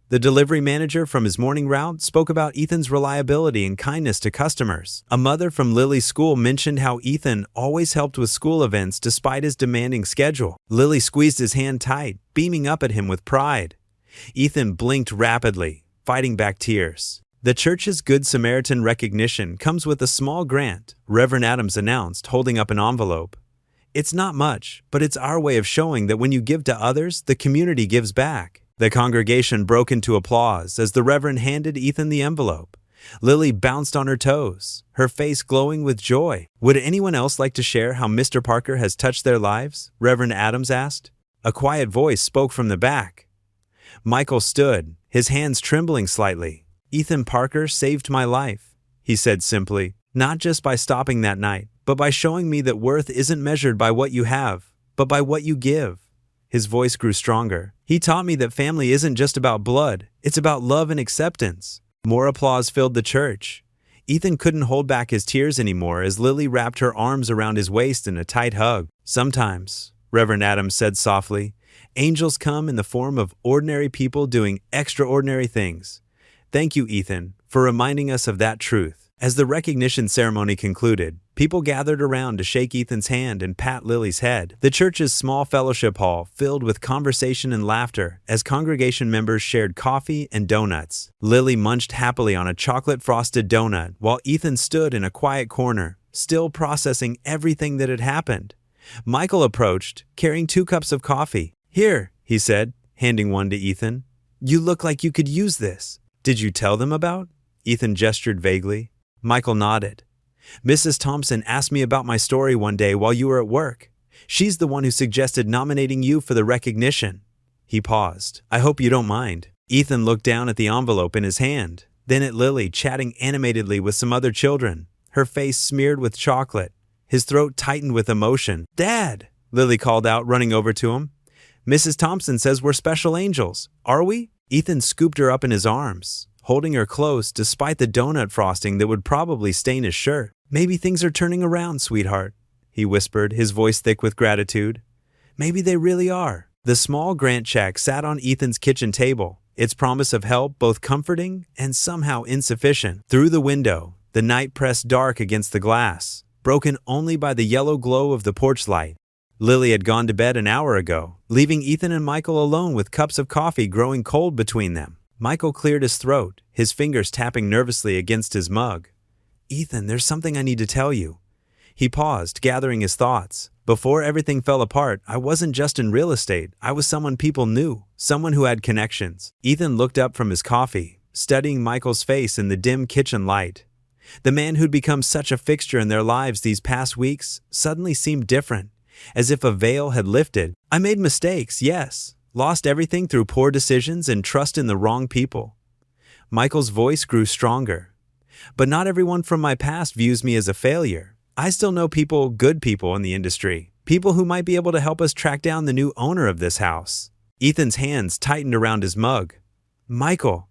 Speaker 1: The delivery manager from his morning route spoke about Ethan's reliability and kindness to customers. A mother from Lily's school mentioned how Ethan always helped with school events despite his demanding schedule. Lily squeezed his hand tight, beaming up at him with pride. Ethan blinked rapidly, fighting back tears. The church's Good Samaritan recognition comes with a small grant, Reverend Adams announced, holding up an envelope. It's not much, but it's our way of showing that when you give to others, the community gives back. The congregation broke into applause as the Reverend handed Ethan the envelope. Lily bounced on her toes, her face glowing with joy. Would anyone else like to share how Mr. Parker has touched their lives? Reverend Adams asked. A quiet voice spoke from the back. Michael stood, his hands trembling slightly. Ethan Parker saved my life, he said simply, not just by stopping that night, but by showing me that worth isn't measured by what you have, but by what you give. His voice grew stronger. He taught me that family isn't just about blood, it's about love and acceptance. More applause filled the church. Ethan couldn't hold back his tears anymore as Lily wrapped her arms around his waist in a tight hug. Sometimes, Reverend Adams said softly, angels come in the form of ordinary people doing extraordinary things. Thank you, Ethan, for reminding us of that truth. As the recognition ceremony concluded, people gathered around to shake Ethan's hand and pat Lily's head. The church's small fellowship hall filled with conversation and laughter as congregation members shared coffee and donuts. Lily munched happily on a chocolate-frosted donut while Ethan stood in a quiet corner, still processing everything that had happened. Michael approached, carrying 2 cups of coffee. Here, he said, handing one to Ethan. You look like you could use this. Did you tell them about? Ethan gestured vaguely. Michael nodded. Mrs. Thompson asked me about my story one day while you were at work. She's the one who suggested nominating you for the recognition. He paused. I hope you don't mind. Ethan looked down at the envelope in his hand, then at Lily chatting animatedly with some other children, her face smeared with chocolate. His throat tightened with emotion. Dad! Lily called out, running over to him. Mrs. Thompson says we're special angels. Are we? Ethan scooped her up in his arms, holding her close despite the donut frosting that would probably stain his shirt. Maybe things are turning around, sweetheart, he whispered, his voice thick with gratitude. Maybe they really are. The small grant check sat on Ethan's kitchen table, its promise of help both comforting and somehow insufficient. Through the window, the night pressed dark against the glass, broken only by the yellow glow of the porch light. Lily had gone to bed an hour ago, leaving Ethan and Michael alone with cups of coffee growing cold between them. Michael cleared his throat, his fingers tapping nervously against his mug. Ethan, there's something I need to tell you. He paused, gathering his thoughts. Before everything fell apart, I wasn't just in real estate. I was someone people knew, someone who had connections. Ethan looked up from his coffee, studying Michael's face in the dim kitchen light. The man who'd become such a fixture in their lives these past weeks suddenly seemed different. as if a veil had lifted. I made mistakes, yes. Lost everything through poor decisions and trust in the wrong people. Michael's voice grew stronger. But not everyone from my past views me as a failure. I still know people, good people in the industry. People who might be able to help us track down the new owner of this house. Ethan's hands tightened around his mug. Michael,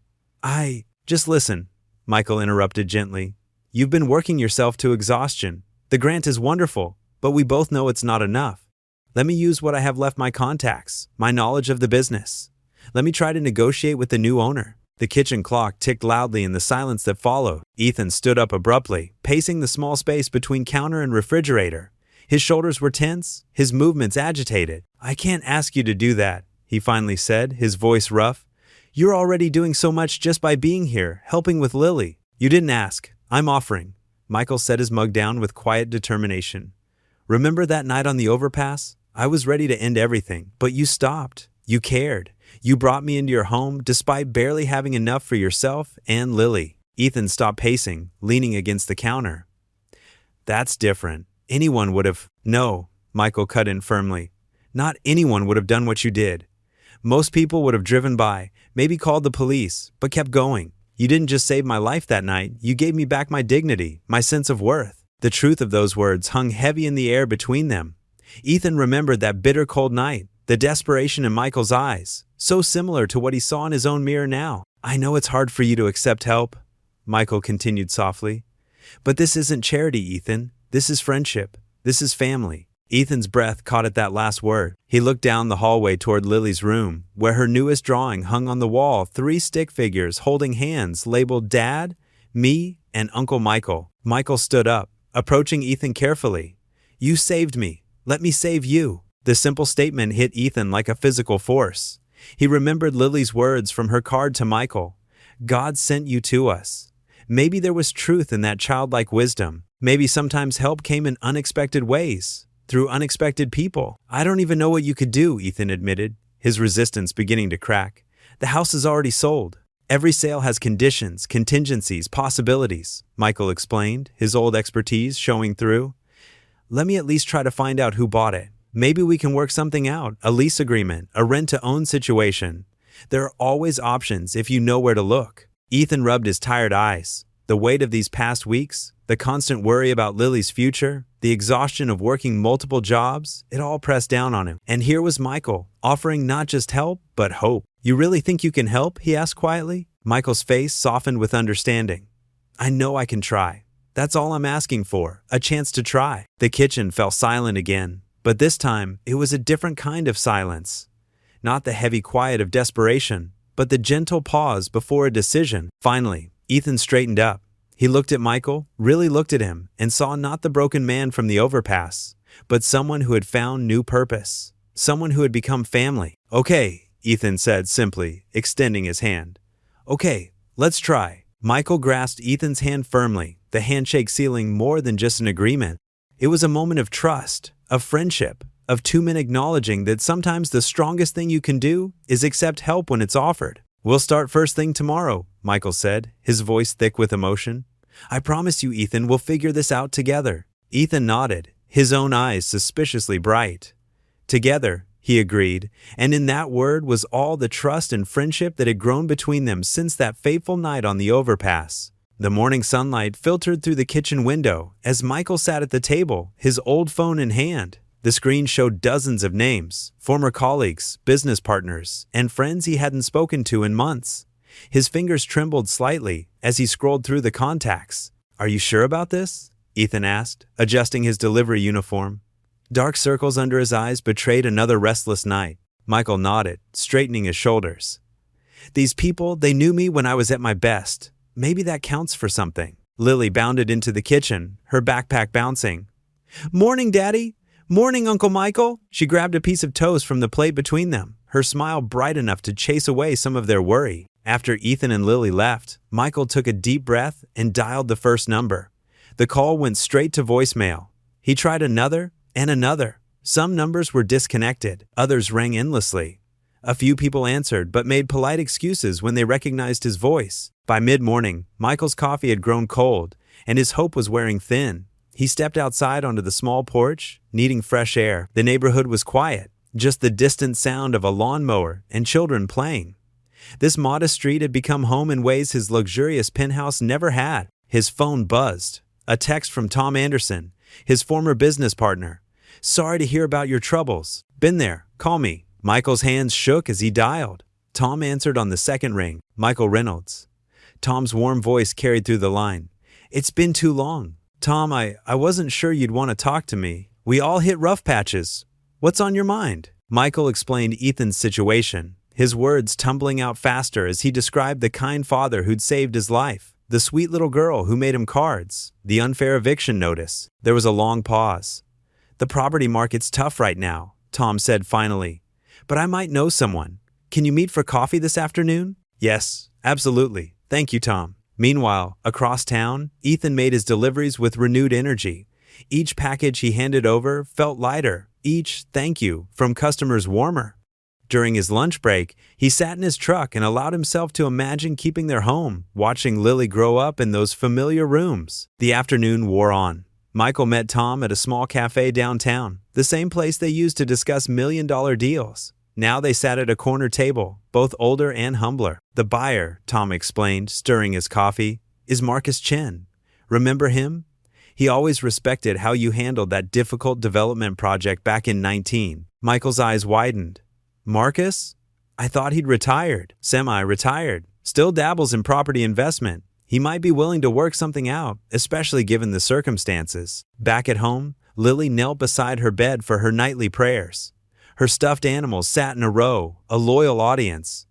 Speaker 1: just listen, Michael interrupted gently. You've been working yourself to exhaustion. The grant is wonderful, but we both know it's not enough. Let me use what I have left, my contacts, my knowledge of the business. Let me try to negotiate with the new owner. The kitchen clock ticked loudly in the silence that followed. Ethan stood up abruptly, pacing the small space between counter and refrigerator. His shoulders were tense, his movements agitated. I can't ask you to do that, he finally said, his voice rough. You're already doing so much just by being here, helping with Lily. You didn't ask. I'm offering. Michael set his mug down with quiet determination. Remember that night on the overpass? I was ready to end everything, but you stopped. You cared. You brought me into your home despite barely having enough for yourself and Lily. Ethan stopped pacing, leaning against the counter. That's different. Anyone would have. No, Michael cut in firmly. Not anyone would have done what you did. Most people would have driven by, maybe called the police, but kept going. You didn't just save my life that night, you gave me back my dignity, my sense of worth. The truth of those words hung heavy in the air between them. Ethan remembered that bitter cold night, the desperation in Michael's eyes, so similar to what he saw in his own mirror now. I know it's hard for you to accept help, Michael continued softly. But this isn't charity, Ethan. This is friendship. This is family. Ethan's breath caught at that last word. He looked down the hallway toward Lily's room, where her newest drawing hung on the wall, 3 stick figures holding hands labeled Dad, me, and Uncle Michael. Michael stood up, approaching Ethan carefully. You saved me. Let me save you. The simple statement hit Ethan like a physical force. He remembered Lily's words from her card to Michael. God sent you to us. Maybe there was truth in that childlike wisdom. Maybe sometimes help came in unexpected ways, through unexpected people. I don't even know what you could do, Ethan admitted, his resistance beginning to crack. The house is already sold. Every sale has conditions, contingencies, possibilities, Michael explained, his old expertise showing through. Let me at least try to find out who bought it. Maybe we can work something out, a lease agreement, a rent-to-own situation. There are always options if you know where to look. Ethan rubbed his tired eyes. The weight of these past weeks, the constant worry about Lily's future, the exhaustion of working multiple jobs, it all pressed down on him. And here was Michael, offering not just help, but hope. You really think you can help? He asked quietly. Michael's face softened with understanding. I know I can try. That's all I'm asking for, a chance to try. The kitchen fell silent again, but this time it was a different kind of silence. Not the heavy quiet of desperation, but the gentle pause before a decision. Finally, Ethan straightened up. He looked at Michael, really looked at him, and saw not the broken man from the overpass, but someone who had found new purpose, someone who had become family. Okay, Ethan said simply, extending his hand. Okay, let's try. Michael grasped Ethan's hand firmly, the handshake sealing more than just an agreement. It was a moment of trust, of friendship, of two men acknowledging that sometimes the strongest thing you can do is accept help when it's offered. We'll start first thing tomorrow, Michael said, his voice thick with emotion. I promise you, Ethan, we'll figure this out together. Ethan nodded, his own eyes suspiciously bright. Together, he agreed, and in that word was all the trust and friendship that had grown between them since that fateful night on the overpass. The morning sunlight filtered through the kitchen window as Michael sat at the table, his old phone in hand. The screen showed dozens of names, former colleagues, business partners, and friends he hadn't spoken to in months. His fingers trembled slightly as he scrolled through the contacts. Are you sure about this? Ethan asked, adjusting his delivery uniform. Dark circles under his eyes betrayed another restless night. Michael nodded, straightening his shoulders. These people, they knew me when I was at my best. Maybe that counts for something. Lily bounded into the kitchen, her backpack bouncing. Morning, Daddy! Morning, Uncle Michael! She grabbed a piece of toast from the plate between them, her smile bright enough to chase away some of their worry. After Ethan and Lily left, Michael took a deep breath and dialed the first number. The call went straight to voicemail. He tried another and another. Some numbers were disconnected, others rang endlessly. A few people answered but made polite excuses when they recognized his voice. By mid-morning, Michael's coffee had grown cold, and his hope was wearing thin. He stepped outside onto the small porch, needing fresh air. The neighborhood was quiet, just the distant sound of a lawnmower and children playing. This modest street had become home in ways his luxurious penthouse never had. His phone buzzed. A text from Tom Anderson, his former business partner. "Sorry to hear about your troubles. Been there. Call me." Michael's hands shook as he dialed. Tom answered on the second ring. "Michael Reynolds." Tom's warm voice carried through the line. "It's been too long. Tom, I wasn't sure you'd want to talk to me. We all hit rough patches. What's on your mind?" Michael explained Ethan's situation, his words tumbling out faster as he described the kind father who'd saved his life, the sweet little girl who made him cards, the unfair eviction notice. There was a long pause. "The property market's tough right now," Tom said finally. "But I might know someone. Can you meet for coffee this afternoon?" "Yes, absolutely. Thank you, Tom." Meanwhile, across town, Ethan made his deliveries with renewed energy. Each package he handed over felt lighter, each "thank you" from customers warmer. During his lunch break, he sat in his truck and allowed himself to imagine keeping their home, watching Lily grow up in those familiar rooms. The afternoon wore on. Michael met Tom at a small cafe downtown, the same place they used to discuss million-dollar deals. Now they sat at a corner table, both older and humbler. "The buyer," Tom explained, stirring his coffee, "is Marcus Chen. Remember him? He always respected how you handled that difficult development project back in 19. Michael's eyes widened. "Marcus? I thought he'd retired." "Semi-retired. Still dabbles in property investment. He might be willing to work something out, especially given the circumstances." Back at home, Lily knelt beside her bed for her nightly prayers. Her stuffed animals sat in a row, a loyal audience.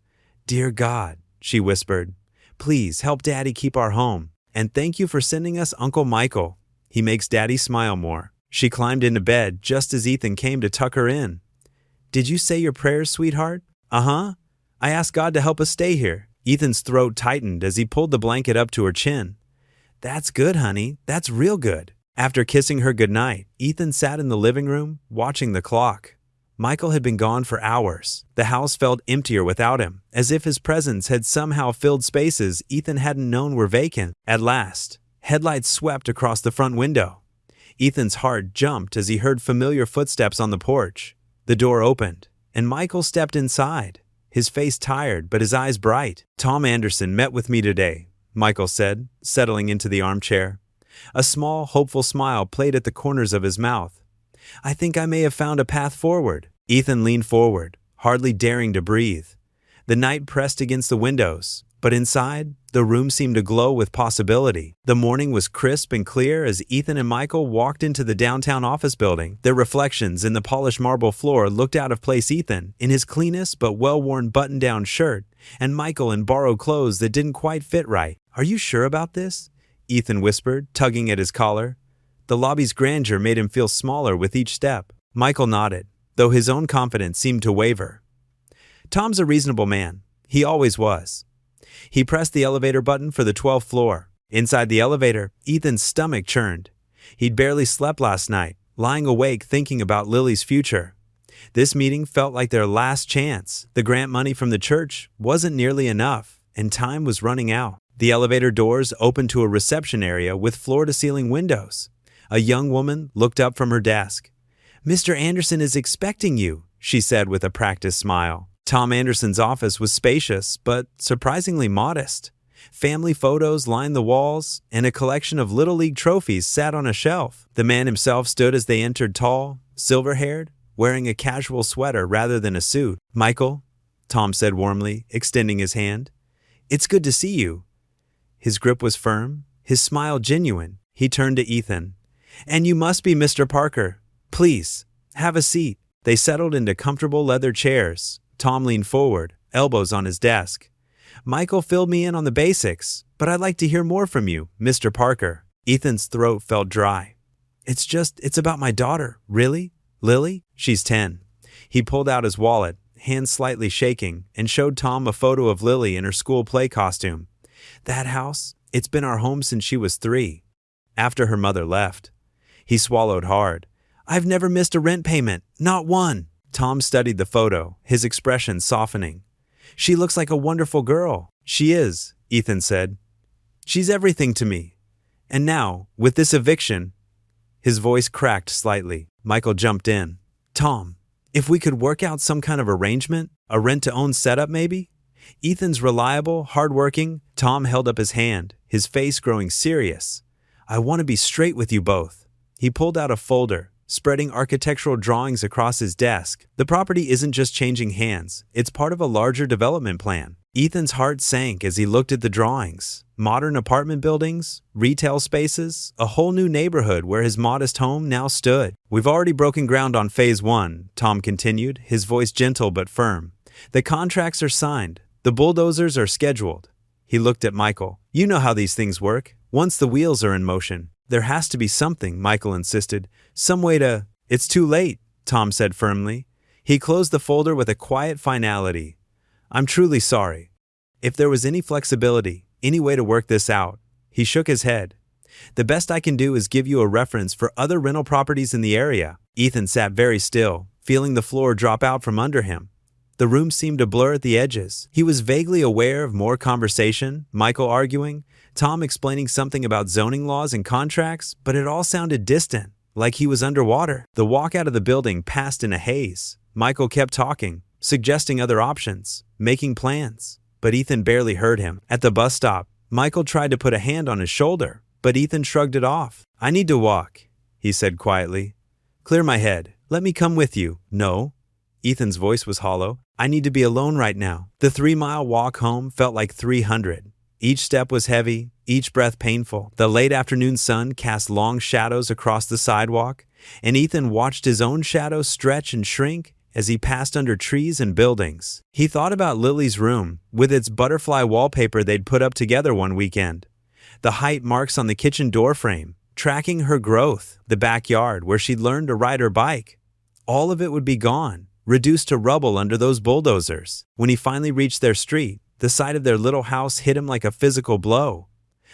Speaker 1: "Dear God," she whispered, "please help Daddy keep our home. And thank you for sending us Uncle Michael. He makes Daddy smile more." She climbed into bed just as Ethan came to tuck her in. "Did you say your prayers, sweetheart?" "Uh-huh. I asked God to help us stay here." Ethan's throat tightened as he pulled the blanket up to her chin. "That's good, honey. That's real good." After kissing her goodnight, Ethan sat in the living room, watching the clock. Michael had been gone for hours. The house felt emptier without him, as if his presence had somehow filled spaces Ethan hadn't known were vacant. At last, headlights swept across the front window. Ethan's heart jumped as he heard familiar footsteps on the porch. The door opened, and Michael stepped inside, his face tired but his eyes bright. "Tom Anderson met with me today," Michael said, settling into the armchair. A small, hopeful smile played at the corners of his mouth. "I think I may have found a path forward." Ethan leaned forward, hardly daring to breathe. The night pressed against the windows, but inside, the room seemed to glow with possibility. The morning was crisp and clear as Ethan and Michael walked into the downtown office building. Their reflections in the polished marble floor looked out of place. Ethan, in his cleanest but well-worn button-down shirt, and Michael in borrowed clothes that didn't quite fit right. "Are you sure about this?" Ethan whispered, tugging at his collar. The lobby's grandeur made him feel smaller with each step. Michael nodded, though his own confidence seemed to waver. "Tom's a reasonable man. He always was." He pressed the elevator button for the 12th floor. Inside the elevator, Ethan's stomach churned. He'd barely slept last night, lying awake thinking about Lily's future. This meeting felt like their last chance. The grant money from the church wasn't nearly enough, and time was running out. The elevator doors opened to a reception area with floor-to-ceiling windows. A young woman looked up from her desk. "Mr. Anderson is expecting you," she said with a practiced smile. Tom Anderson's office was spacious, but surprisingly modest. Family photos lined the walls, and a collection of Little League trophies sat on a shelf. The man himself stood as they entered, tall, silver-haired, wearing a casual sweater rather than a suit. "Michael," Tom said warmly, extending his hand. "It's good to see you." His grip was firm, his smile genuine. He turned to Ethan. "And you must be Mr. Parker. Please, have a seat." They settled into comfortable leather chairs. Tom leaned forward, elbows on his desk. "Michael filled me in on the basics, but I'd like to hear more from you, Mr. Parker." Ethan's throat felt dry. It's about my daughter." "Really? Lily?" "She's 10. He pulled out his wallet, hands slightly shaking, and showed Tom a photo of Lily in her school play costume. "That house? It's been our home since she was 3. After her mother left." He swallowed hard. "I've never missed a rent payment, not one." Tom studied the photo, his expression softening. "She looks like a wonderful girl." "She is," Ethan said. "She's everything to me. And now, with this eviction..." His voice cracked slightly. Michael jumped in. Tom, if we could work out some kind of arrangement, a rent-to-own setup maybe? Ethan's reliable, hardworking. Tom held up his hand, his face growing serious. I want to be straight with you both. He pulled out a folder, spreading architectural drawings across his desk. The property isn't just changing hands, it's part of a larger development plan. Ethan's heart sank as he looked at the drawings. Modern apartment buildings, retail spaces, a whole new neighborhood where his modest home now stood. We've already broken ground on phase 1, Tom continued, his voice gentle but firm. The contracts are signed. The bulldozers are scheduled. He looked at Michael. You know how these things work. Once the wheels are in motion, there has to be something, Michael insisted. Some way to… It's too late, Tom said firmly. He closed the folder with a quiet finality. I'm truly sorry. If there was any flexibility, any way to work this out. He shook his head. The best I can do is give you a reference for other rental properties in the area. Ethan sat very still, feeling the floor drop out from under him. The room seemed to blur at the edges. He was vaguely aware of more conversation, Michael arguing, Tom explaining something about zoning laws and contracts, but it all sounded distant, like he was underwater. The walk out of the building passed in a haze. Michael kept talking, suggesting other options, making plans, but Ethan barely heard him. At the bus stop, Michael tried to put a hand on his shoulder, but Ethan shrugged it off. I need to walk, he said quietly. Clear my head. Let me come with you. No. Ethan's voice was hollow. I need to be alone right now. The 3-mile walk home felt like 300. Each step was heavy, each breath painful. The late afternoon sun cast long shadows across the sidewalk, and Ethan watched his own shadow stretch and shrink as he passed under trees and buildings. He thought about Lily's room, with its butterfly wallpaper they'd put up together one weekend. The height marks on the kitchen doorframe, tracking her growth. The backyard where she'd learned to ride her bike. All of it would be gone, reduced to rubble under those bulldozers. When he finally reached their street, the sight of their little house hit him like a physical blow.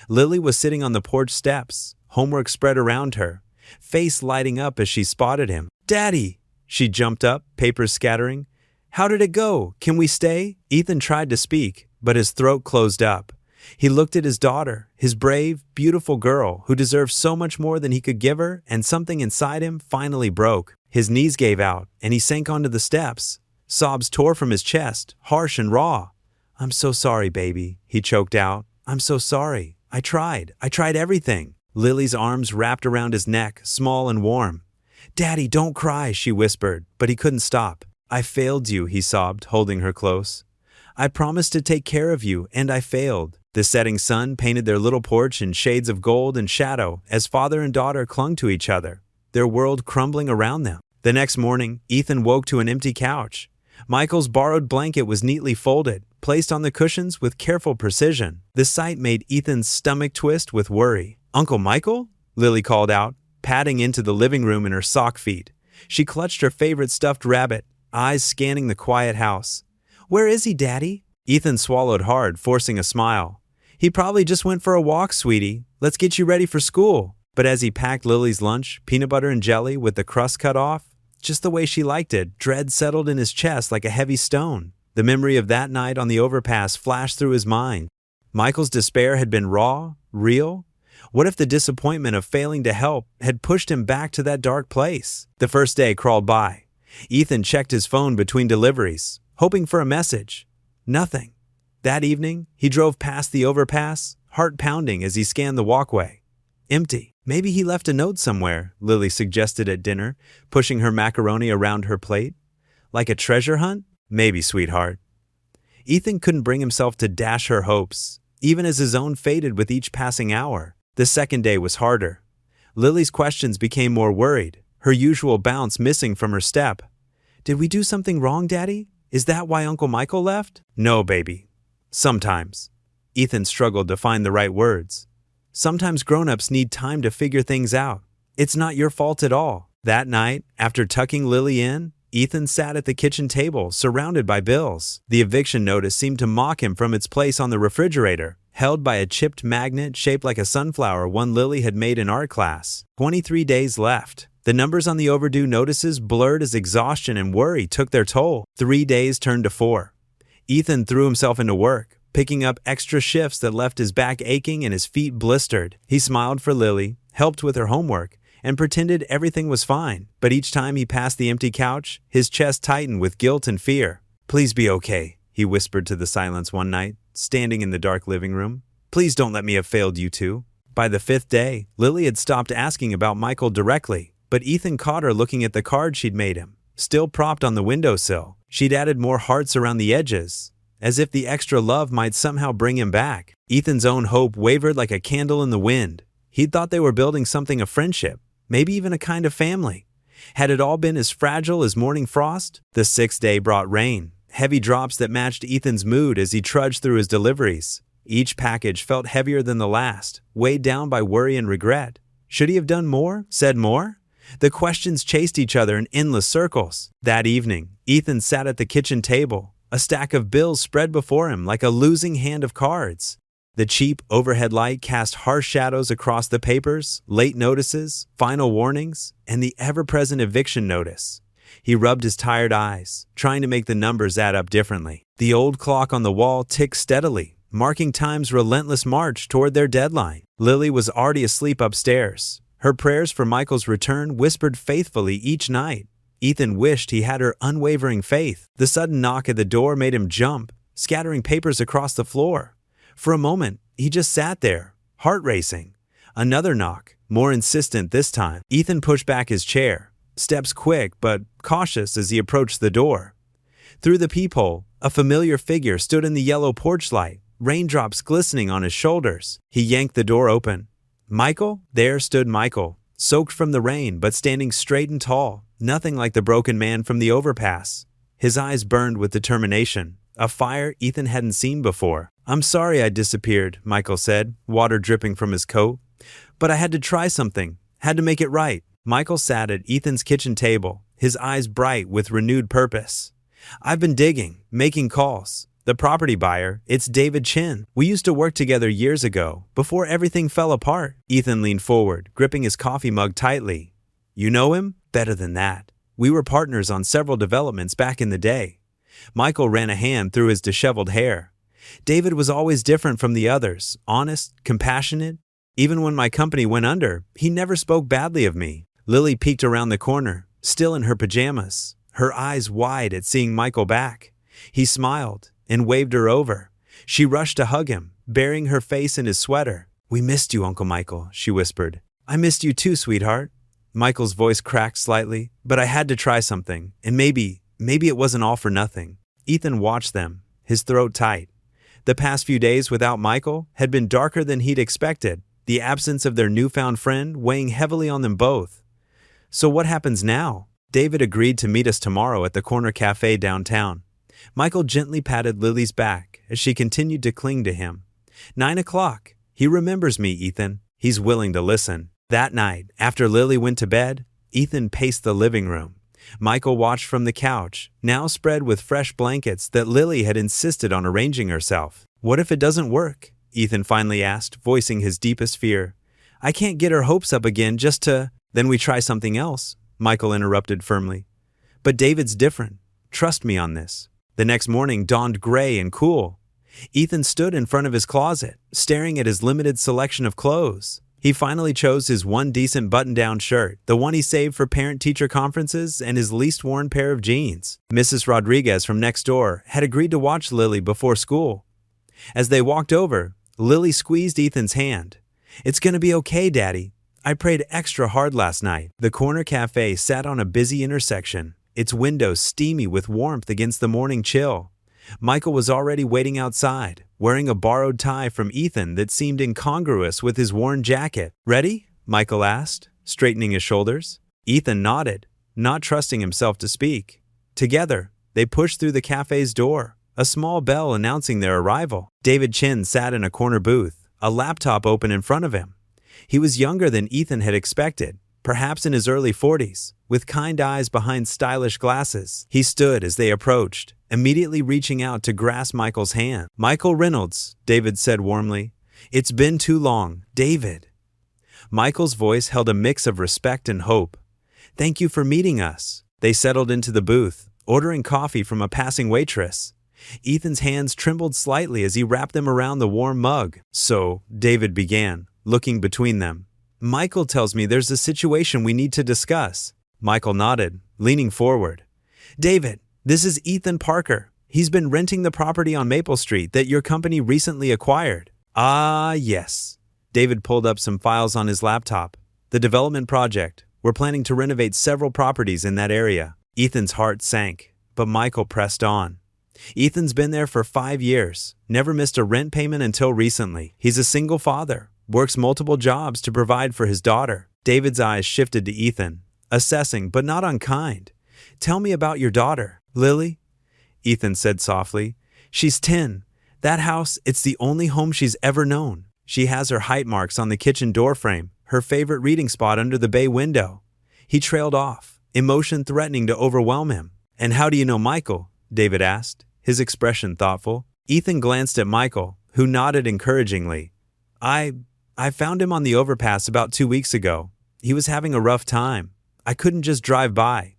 Speaker 1: Lily was sitting on the porch steps, homework spread around her, face lighting up as she spotted him. Daddy! She jumped up, papers scattering. How did it go? Can we stay? Ethan tried to speak, but his throat closed up. He looked at his daughter, his brave, beautiful girl who deserved so much more than he could give her, and something inside him finally broke. His knees gave out, and he sank onto the steps. Sobs tore from his chest, harsh and raw. I'm so sorry, baby, he choked out. I'm so sorry. I tried everything. Lily's arms wrapped around his neck, small and warm. Daddy, don't cry, she whispered, but he couldn't stop. I failed you, he sobbed, holding her close. I promised to take care of you, and I failed. The setting sun painted their little porch in shades of gold and shadow as father and daughter clung to each other, their world crumbling around them. The next morning, Ethan woke to an empty couch. Michael's borrowed blanket was neatly folded, placed on the cushions with careful precision. The sight made Ethan's stomach twist with worry. Uncle Michael? Lily called out, padding into the living room in her sock feet. She clutched her favorite stuffed rabbit, eyes scanning the quiet house. Where is he, Daddy? Ethan swallowed hard, forcing a smile. He probably just went for a walk, sweetie. Let's get you ready for school. But as he packed Lily's lunch, peanut butter and jelly with the crust cut off, just the way she liked it, dread settled in his chest like a heavy stone. The memory of that night on the overpass flashed through his mind. Michael's despair had been raw, real. What if the disappointment of failing to help had pushed him back to that dark place? The first day crawled by. Ethan checked his phone between deliveries, hoping for a message. Nothing. That evening, he drove past the overpass, heart pounding as he scanned the walkway. Empty. Maybe he left a note somewhere, Lily suggested at dinner, pushing her macaroni around her plate. Like a treasure hunt? Maybe, sweetheart. Ethan couldn't bring himself to dash her hopes, even as his own faded with each passing hour. The second day was harder. Lily's questions became more worried, her usual bounce missing from her step. Did we do something wrong, Daddy? Is that why Uncle Michael left? No, baby. Sometimes. Ethan struggled to find the right words. Sometimes grown-ups need time to figure things out. It's not your fault at all. That night, after tucking Lily in, Ethan sat at the kitchen table, surrounded by bills. The eviction notice seemed to mock him from its place on the refrigerator, held by a chipped magnet shaped like a sunflower one Lily had made in art class. 23 days left. The numbers on the overdue notices blurred as exhaustion and worry took their toll. 3 days turned to 4. Ethan threw himself into work, picking up extra shifts that left his back aching and his feet blistered. He smiled for Lily, helped with her homework, and pretended everything was fine, but each time he passed the empty couch, his chest tightened with guilt and fear. "Please be okay," he whispered to the silence one night, standing in the dark living room. "Please don't let me have failed you too." By the 5th day, Lily had stopped asking about Michael directly, but Ethan caught her looking at the card she'd made him, still propped on the windowsill. She'd added more hearts around the edges, as if the extra love might somehow bring him back. Ethan's own hope wavered like a candle in the wind. He'd thought they were building something of friendship, maybe even a kind of family. Had it all been as fragile as morning frost? The 6th day brought rain, heavy drops that matched Ethan's mood as he trudged through his deliveries. Each package felt heavier than the last, weighed down by worry and regret. Should he have done more? Said more? The questions chased each other in endless circles. That evening, Ethan sat at the kitchen table, a stack of bills spread before him like a losing hand of cards. The cheap overhead light cast harsh shadows across the papers, late notices, final warnings, and the ever-present eviction notice. He rubbed his tired eyes, trying to make the numbers add up differently. The old clock on the wall ticked steadily, marking time's relentless march toward their deadline. Lily was already asleep upstairs. Her prayers for Michael's return whispered faithfully each night. Ethan wished he had her unwavering faith. The sudden knock at the door made him jump, scattering papers across the floor. For a moment, he just sat there, heart racing. Another knock, more insistent this time. Ethan pushed back his chair, steps quick but cautious as he approached the door. Through the peephole, a familiar figure stood in the yellow porch light, raindrops glistening on his shoulders. He yanked the door open. Michael? There stood Michael, soaked from the rain but standing straight and tall, nothing like the broken man from the overpass. His eyes burned with determination, a fire Ethan hadn't seen before. "I'm sorry I disappeared," Michael said, water dripping from his coat. "But I had to try something, had to make it right." Michael sat at Ethan's kitchen table, his eyes bright with renewed purpose. "I've been digging, making calls. The property buyer, it's David Chin. We used to work together years ago, before everything fell apart." Ethan leaned forward, gripping his coffee mug tightly. "You know him?" "Better than that. We were partners on several developments back in the day." Michael ran a hand through his disheveled hair. "David was always different from the others, honest, compassionate. Even when my company went under, he never spoke badly of me." Lily peeked around the corner, still in her pajamas, her eyes wide at seeing Michael back. He smiled and waved her over. She rushed to hug him, burying her face in his sweater. "We missed you, Uncle Michael," she whispered. "I missed you too, sweetheart." Michael's voice cracked slightly, "But I had to try something, and maybe it wasn't all for nothing." Ethan watched them, his throat tight. The past few days without Michael had been darker than he'd expected, the absence of their newfound friend weighing heavily on them both. "So what happens now?" "David agreed to meet us tomorrow at the corner cafe downtown." Michael gently patted Lily's back as she continued to cling to him. 9 o'clock. He remembers me, Ethan. He's willing to listen. That night, after Lily went to bed, Ethan paced the living room. Michael watched from the couch, now spread with fresh blankets that Lily had insisted on arranging herself. "What if it doesn't work?" Ethan finally asked, voicing his deepest fear. "I can't get her hopes up again just to—" "Then we try something else," Michael interrupted firmly. "But David's different. Trust me on this." The next morning dawned gray and cool. Ethan stood in front of his closet, staring at his limited selection of clothes. He finally chose his one decent button-down shirt, the one he saved for parent-teacher conferences, and his least-worn pair of jeans. Mrs. Rodriguez from next door had agreed to watch Lily before school. As they walked over, Lily squeezed Ethan's hand. "It's gonna be okay, Daddy. I prayed extra hard last night." The corner cafe sat on a busy intersection, its windows steamy with warmth against the morning chill. Michael was already waiting outside, wearing a borrowed tie from Ethan that seemed incongruous with his worn jacket. "Ready?" Michael asked, straightening his shoulders. Ethan nodded, not trusting himself to speak. Together, they pushed through the cafe's door, a small bell announcing their arrival. David Chin sat in a corner booth, a laptop open in front of him. He was younger than Ethan had expected, perhaps in his early 40s, with kind eyes behind stylish glasses. He stood as they approached, immediately reaching out to grasp Michael's hand. "Michael Reynolds," David said warmly. "It's been too long, David." Michael's voice held a mix of respect and hope. "Thank you for meeting us." They settled into the booth, ordering coffee from a passing waitress. Ethan's hands trembled slightly as he wrapped them around the warm mug. "So," David began, looking between them, Michael tells me there's a situation we need to discuss. Michael nodded, leaning forward. David, this is Ethan Parker. He's been renting the property on Maple Street that your company recently acquired. Ah, yes. David pulled up some files on his laptop. The development project. We're planning to renovate several properties in that area. Ethan's heart sank, but Michael pressed on. Ethan's been there for 5 years, never missed a rent payment until recently. He's a single father, works multiple jobs to provide for his daughter. David's eyes shifted to Ethan, assessing but not unkind. Tell me about your daughter, Lily. Ethan said softly. She's 10. That house, it's the only home she's ever known. She has her height marks on the kitchen doorframe, her favorite reading spot under the bay window. He trailed off, emotion threatening to overwhelm him. And how do you know Michael? David asked, his expression thoughtful. Ethan glanced at Michael, who nodded encouragingly. I found him on the overpass about 2 weeks ago. He was having a rough time. I couldn't just drive by,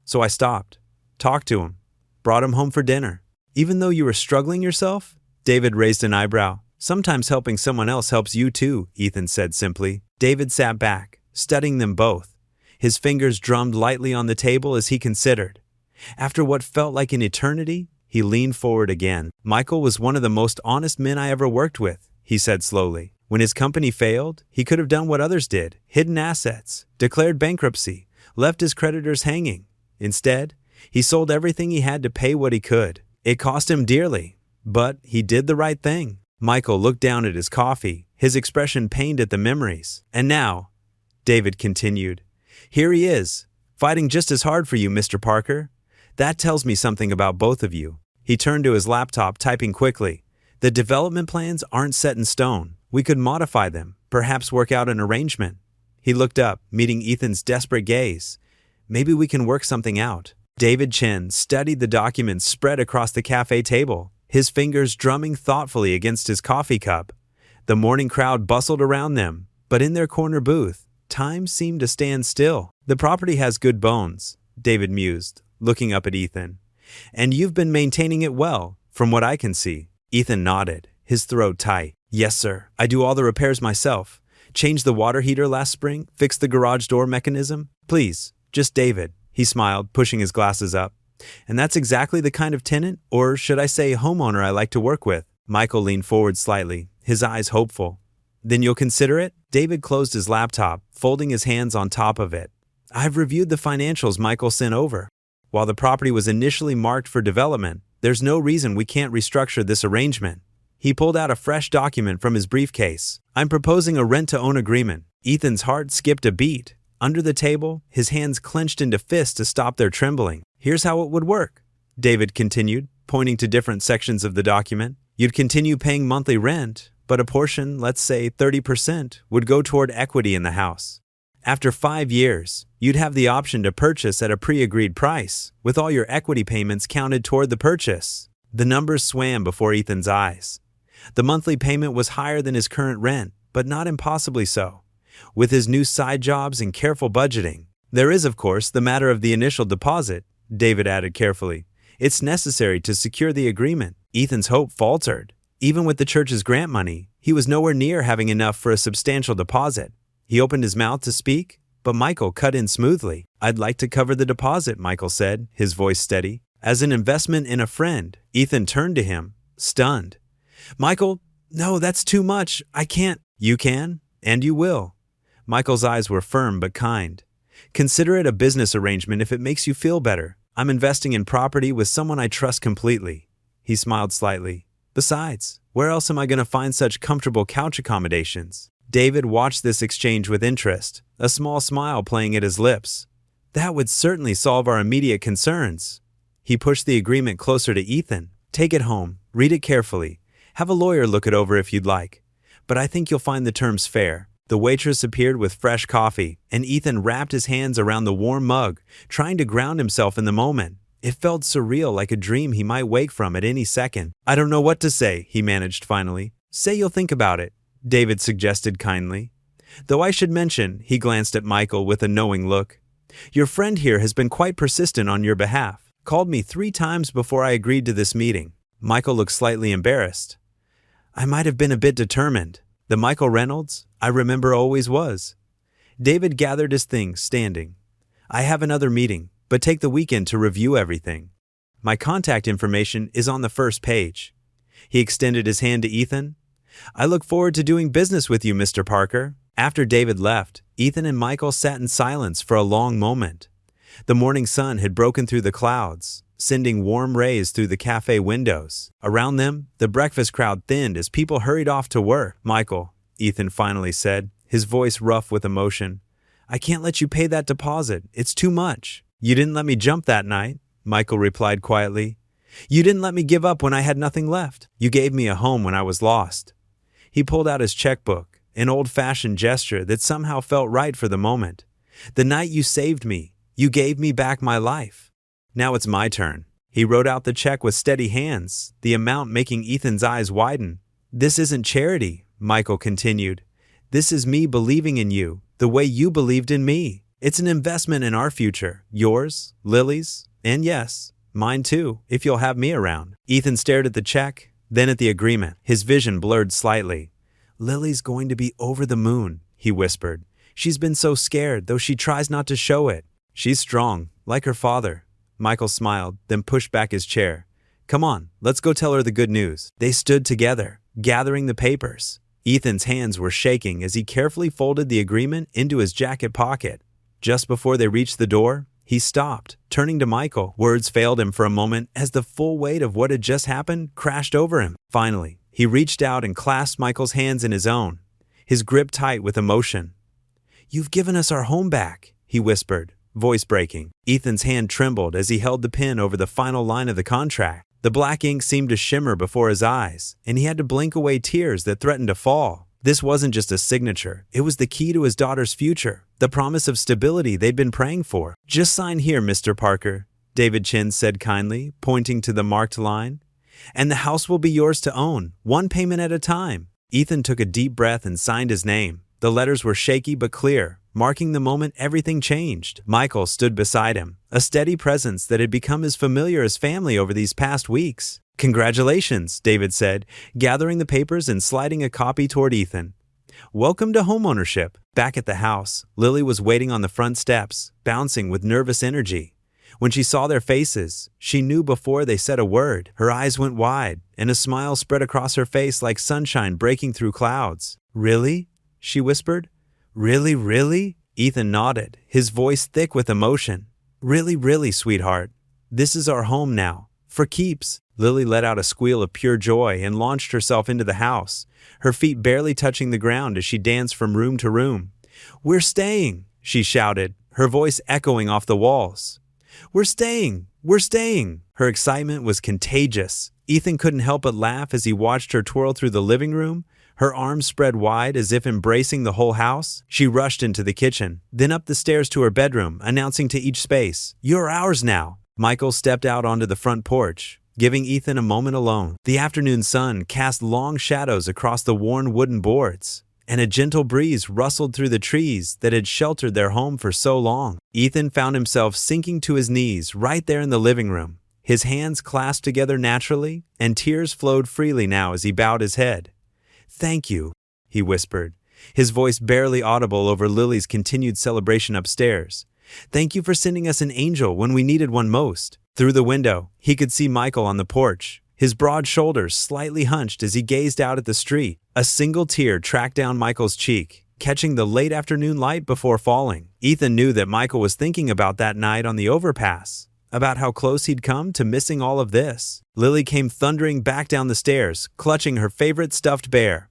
Speaker 1: so I stopped. Talked to him. Brought him home for dinner. Even though you were struggling yourself? David raised an eyebrow. Sometimes helping someone else helps you too, Ethan said simply. David sat back, studying them both. His fingers drummed lightly on the table as he considered. After what felt like an eternity, he leaned forward again. Michael was one of the most honest men I ever worked with, he said slowly. When his company failed, he could have done what others did, hidden assets, declared bankruptcy, left his creditors hanging. Instead, he sold everything he had to pay what he could. It cost him dearly, but he did the right thing. Michael looked down at his coffee, his expression pained at the memories. And now, David continued, here he is, fighting just as hard for you, Mr. Parker. That tells me something about both of you. He turned to his laptop, typing quickly. The development plans aren't set in stone. We could modify them, perhaps work out an arrangement. He looked up, meeting Ethan's desperate gaze. Maybe we can work something out. David Chen studied the documents spread across the cafe table, his fingers drumming thoughtfully against his coffee cup. The morning crowd bustled around them, but in their corner booth, time seemed to stand still. The property has good bones, David mused, looking up at Ethan. And you've been maintaining it well, from what I can see. Ethan nodded, his throat tight. Yes, sir. I do all the repairs myself. Changed the water heater last spring, fixed the garage door mechanism. Please, just David. He smiled, pushing his glasses up. And that's exactly the kind of tenant, or should I say homeowner, I like to work with. Michael leaned forward slightly, his eyes hopeful. Then you'll consider it? David closed his laptop, folding his hands on top of it. I've reviewed the financials Michael sent over. While the property was initially marked for development, there's no reason we can't restructure this arrangement. He pulled out a fresh document from his briefcase. I'm proposing a rent-to-own agreement. Ethan's heart skipped a beat. Under the table, his hands clenched into fists to stop their trembling. Here's how it would work, David continued, pointing to different sections of the document. You'd continue paying monthly rent, but a portion, let's say 30%, would go toward equity in the house. After 5 years, you'd have the option to purchase at a pre-agreed price, with all your equity payments counted toward the purchase. The numbers swam before Ethan's eyes. The monthly payment was higher than his current rent, but not impossibly so. With his new side jobs and careful budgeting. There is, of course, the matter of the initial deposit, David added carefully. It's necessary to secure the agreement. Ethan's hope faltered. Even with the church's grant money, he was nowhere near having enough for a substantial deposit. He opened his mouth to speak, but Michael cut in smoothly. I'd like to cover the deposit, Michael said, his voice steady. As an investment in a friend. Ethan turned to him, stunned. Michael, no, that's too much. I can't. You can, and you will. Michael's eyes were firm but kind. Consider it a business arrangement if it makes you feel better. I'm investing in property with someone I trust completely. He smiled slightly. Besides, where else am I going to find such comfortable couch accommodations? David watched this exchange with interest, a small smile playing at his lips. That would certainly solve our immediate concerns. He pushed the agreement closer to Ethan. Take it home, read it carefully. Have a lawyer look it over if you'd like. But I think you'll find the terms fair. The waitress appeared with fresh coffee, and Ethan wrapped his hands around the warm mug, trying to ground himself in the moment. It felt surreal, like a dream he might wake from at any second. I don't know what to say, he managed finally. Say you'll think about it, David suggested kindly. Though I should mention, he glanced at Michael with a knowing look. Your friend here has been quite persistent on your behalf. Called me 3 times before I agreed to this meeting. Michael looked slightly embarrassed. I might have been a bit determined. The Michael Reynolds I remember always was. David gathered his things, standing. I have another meeting, but take the weekend to review everything. My contact information is on the first page. He extended his hand to Ethan. I look forward to doing business with you, Mr. Parker. After David left, Ethan and Michael sat in silence for a long moment. The morning sun had broken through the clouds, sending warm rays through the cafe windows. Around them, the breakfast crowd thinned as people hurried off to work. Michael, Ethan finally said, his voice rough with emotion. I can't let you pay that deposit. It's too much. You didn't let me jump that night, Michael replied quietly. You didn't let me give up when I had nothing left. You gave me a home when I was lost. He pulled out his checkbook, an old-fashioned gesture that somehow felt right for the moment. The night you saved me, you gave me back my life. Now it's my turn. He wrote out the check with steady hands, the amount making Ethan's eyes widen. This isn't charity, Michael continued. This is me believing in you, the way you believed in me. It's an investment in our future, yours, Lily's, and yes, mine too, if you'll have me around. Ethan stared at the check, then at the agreement. His vision blurred slightly. Lily's going to be over the moon, he whispered. She's been so scared, though she tries not to show it. She's strong, like her father. Michael smiled, then pushed back his chair. Come on, let's go tell her the good news. They stood together, gathering the papers. Ethan's hands were shaking as he carefully folded the agreement into his jacket pocket. Just before they reached the door, he stopped, turning to Michael. Words failed him for a moment as the full weight of what had just happened crashed over him. Finally, he reached out and clasped Michael's hands in his own, his grip tight with emotion. You've given us our home back, he whispered, voice breaking. Ethan's hand trembled as he held the pen over the final line of the contract. The black ink seemed to shimmer before his eyes, and he had to blink away tears that threatened to fall. This wasn't just a signature, it was the key to his daughter's future, the promise of stability they'd been praying for. Just sign here, Mr. Parker, David Chin said kindly, pointing to the marked line. And the house will be yours to own, one payment at a time. Ethan took a deep breath and signed his name. The letters were shaky but clear, marking the moment everything changed. Michael stood beside him, a steady presence that had become as familiar as family over these past weeks. Congratulations, David said, gathering the papers and sliding a copy toward Ethan. Welcome to homeownership. Back at the house, Lily was waiting on the front steps, bouncing with nervous energy. When she saw their faces, she knew before they said a word. Her eyes went wide, and a smile spread across her face like sunshine breaking through clouds. Really? She whispered. Really? Ethan nodded, his voice thick with emotion. Really, sweetheart. This is our home now. For keeps. Lily let out a squeal of pure joy and launched herself into the house, her feet barely touching the ground as she danced from room to room. We're staying, she shouted, her voice echoing off the walls. We're staying. Her excitement was contagious. Ethan couldn't help but laugh as he watched her twirl through the living room, her arms spread wide as if embracing the whole house. She rushed into the kitchen, then up the stairs to her bedroom, announcing to each space, You're ours now. Michael stepped out onto the front porch, giving Ethan a moment alone. The afternoon sun cast long shadows across the worn wooden boards, and a gentle breeze rustled through the trees that had sheltered their home for so long. Ethan found himself sinking to his knees right there in the living room, his hands clasped together naturally, and tears flowed freely now as he bowed his head. Thank you, he whispered, his voice barely audible over Lily's continued celebration upstairs. Thank you for sending us an angel when we needed one most. Through the window, he could see Michael on the porch, his broad shoulders slightly hunched as he gazed out at the street. A single tear tracked down Michael's cheek, catching the late afternoon light before falling. Ethan knew that Michael was thinking about that night on the overpass, about how close he'd come to missing all of this. Lily came thundering back down the stairs, clutching her favorite stuffed bear.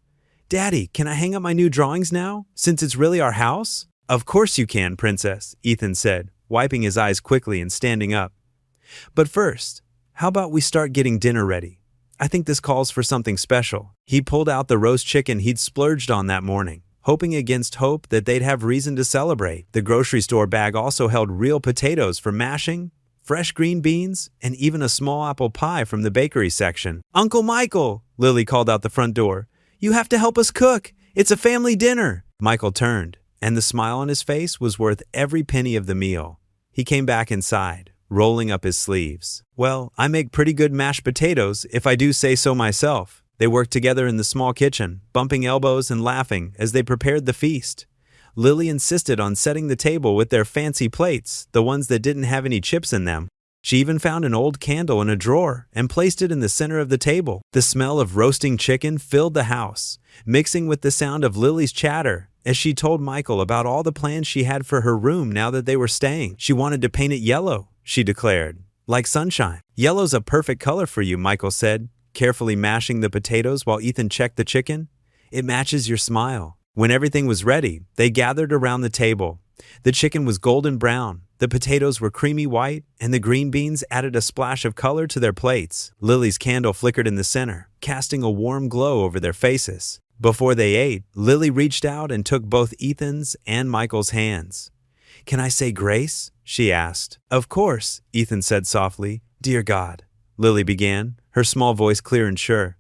Speaker 1: Daddy, can I hang up my new drawings now, since it's really our house? Of course you can, Princess, Ethan said, wiping his eyes quickly and standing up. But first, how about we start getting dinner ready? I think this calls for something special. He pulled out the roast chicken he'd splurged on that morning, hoping against hope that they'd have reason to celebrate. The grocery store bag also held real potatoes for mashing, fresh green beans, and even a small apple pie from the bakery section. Uncle Michael, Lily called out the front door. You have to help us cook. It's a family dinner. Michael turned, and the smile on his face was worth every penny of the meal. He came back inside, rolling up his sleeves. Well, I make pretty good mashed potatoes, if I do say so myself. They worked together in the small kitchen, bumping elbows and laughing as they prepared the feast. Lily insisted on setting the table with their fancy plates, the ones that didn't have any chips in them. She even found an old candle in a drawer and placed it in the center of the table. The smell of roasting chicken filled the house, mixing with the sound of Lily's chatter as she told Michael about all the plans she had for her room now that they were staying. She wanted to paint it yellow, she declared, like sunshine. "Yellow's a perfect color for you," Michael said, carefully mashing the potatoes while Ethan checked the chicken. "It matches your smile." When everything was ready, they gathered around the table. The chicken was golden brown, the potatoes were creamy white, and the green beans added a splash of color to their plates. Lily's candle flickered in the center, casting a warm glow over their faces. Before they ate, Lily reached out and took both Ethan's and Michael's hands. "Can I say grace?" she asked. "Of course," Ethan said softly. "Dear God," Lily began, her small voice clear and sure.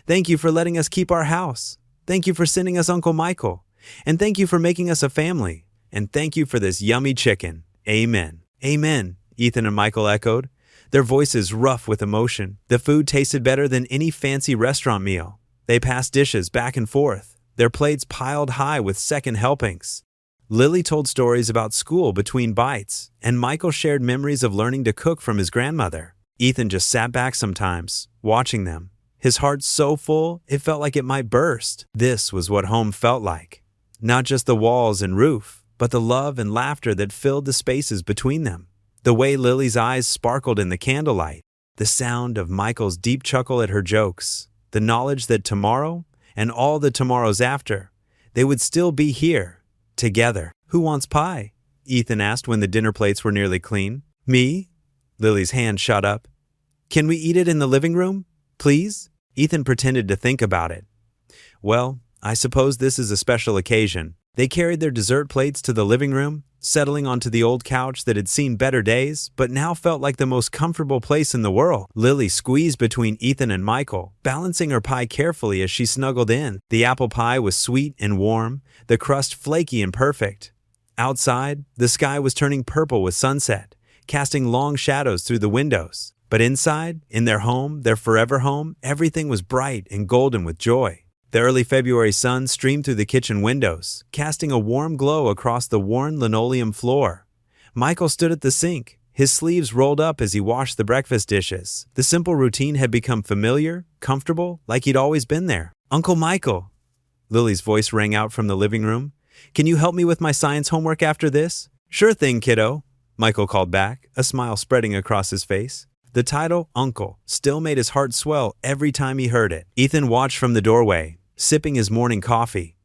Speaker 1: "Thank you for letting us keep our house. Thank you for sending us Uncle Michael. And thank you for making us a family. And thank you for this yummy chicken. Amen." "Amen," Ethan and Michael echoed, their voices rough with emotion. The food tasted better than any fancy restaurant meal. They passed dishes back and forth, their plates piled high with second helpings. Lily told stories about school between bites, and Michael shared memories of learning to cook from his grandmother. Ethan just sat back sometimes, watching them, his heart so full it felt like it might burst. This was what home felt like. Not just the walls and roof, but the love and laughter that filled the spaces between them. The way Lily's eyes sparkled in the candlelight, the sound of Michael's deep chuckle at her jokes, the knowledge that tomorrow, and all the tomorrows after, they would still be here, together. "Who wants pie?" Ethan asked when the dinner plates were nearly clean. "Me?" Lily's hand shot up. "Can we eat it in the living room, please?" Ethan pretended to think about it. "Well, I suppose this is a special occasion." They carried their dessert plates to the living room, settling onto the old couch that had seen better days, but now felt like the most comfortable place in the world. Lily squeezed between Ethan and Michael, balancing her pie carefully as she snuggled in. The apple pie was sweet and warm, the crust flaky and perfect. Outside, the sky was turning purple with sunset, casting long shadows through the windows. But inside, in their home, their forever home, everything was bright and golden with joy. The early February sun streamed through the kitchen windows, casting a warm glow across the worn linoleum floor. Michael stood at the sink, his sleeves rolled up as he washed the breakfast dishes. The simple routine had become familiar, comfortable, like he'd always been there. "Uncle Michael," Lily's voice rang out from the living room. "Can you help me with my science homework after this?" "Sure thing, kiddo," Michael called back, a smile spreading across his face. The title, Uncle, still made his heart swell every time he heard it. Ethan watched from the doorway, sipping his morning coffee.